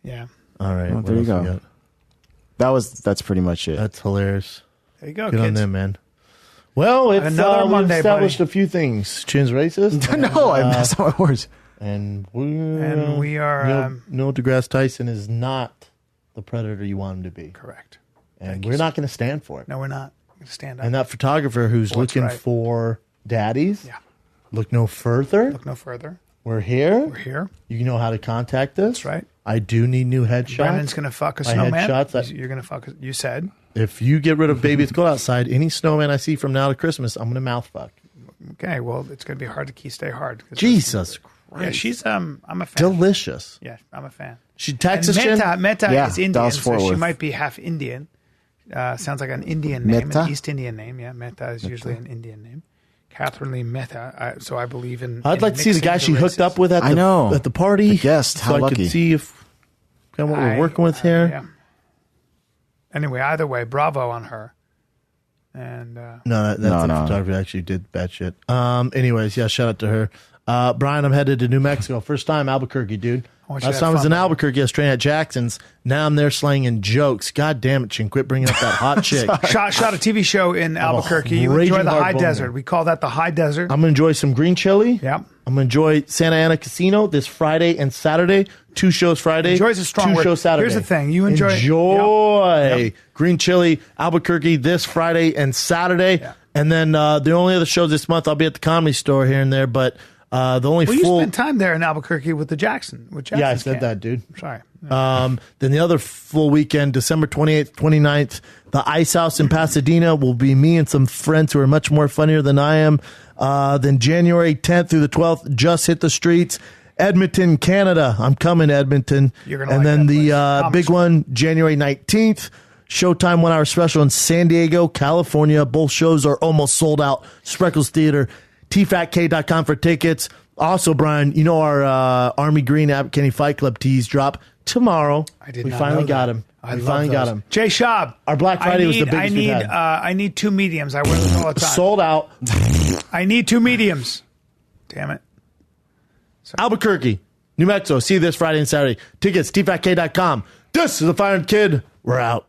Yeah. All right. Well, what there you else we go. got? That's pretty much it. That's hilarious. There you go, Good on kids. them, man. Well, it's Another we've Monday, established buddy. a few things. Chin's racist. No, I messed up my words. And we are, Neil deGrasse Tyson is not the predator you want him to be. Correct. And we're not going to stand for it. No, we're not. We're going to stand up. And that photographer who's What's looking right. for daddies, Yeah. look no further. Look no further. We're here. We're here. You know how to contact us. That's right. I do need new headshots. Brandon's going to fuck a My snowman. headshots, You're going to fuck. You said. If you get rid of Baby It's Cold Outside, any snowman I see from now to Christmas, I'm going to mouth fuck. Okay. Well, it's going to be hard to stay hard. Jesus Christ. Yeah, she's I'm a fan. Delicious. Yeah, I'm a fan. She texts And us, Jen? Meta Yeah, is Indian, Dallas so Fort she Worth. might be half Indian. Sounds like an Indian name, Mehta? an East Indian name. Yeah, Meta is usually an Indian name. Catherine Lee Mehta. So I believe in. I'd in like to see the mixing guy she hooked races. up with at I know. the party. The guest. So How I lucky. could see if kind of what we're working with here. Yeah. Anyway, either way, bravo on her. And No, that's No, the no. photographer actually did bad shit. Anyways, yeah, shout out to her. Brian, I'm headed to New Mexico. First time Albuquerque, dude. want you Last to time I have was fun in with it. Albuquerque, I was training at Jackson's. Now I'm there slanging jokes. God damn it, Chin. Quit bringing up that hot chick. Shot a TV show in Albuquerque. You enjoy raging the hard high boner. desert. We call that the high desert. I'm going to enjoy some green chili. Yep. I'm going to enjoy Santa Ana Casino this Friday and Saturday. 2 shows Friday. Enjoy's a strong 2 word. shows Saturday. Here's the thing. You enjoy Yep. Green chili, Albuquerque this Friday and Saturday. Yeah. And then the only other shows this month, I'll be at the Comedy Store here and there. But the only Well, you full... spent time there in Albuquerque with Jackson. Yeah, I said that, dude. Sorry. Then the other full weekend, December 28th, 29th, the Ice House in Pasadena will be me and some friends who are much more funnier than I am. Then January 10th through the 12th, Just Hit the Streets. Edmonton, Canada. I'm coming to Edmonton. You're gonna and like then that the place. big one, January 19th. Showtime 1 hour special in San Diego, California. Both shows are almost sold out. Spreckles Theater. tfatk.com for tickets. Also, Brian, you know our Army Green App Kenny Fight Club tees drop tomorrow. I did We not finally know got that. him. I We love finally got those. him. Jay Schaub. Our Black Friday was the biggest we've had. I need 2 mediums. I wear them all the time. Sold out. I need 2 mediums. Damn it. Albuquerque, New Mexico. See you this Friday and Saturday. Tickets, tfatk.com. This is the Fire and Kid. We're out.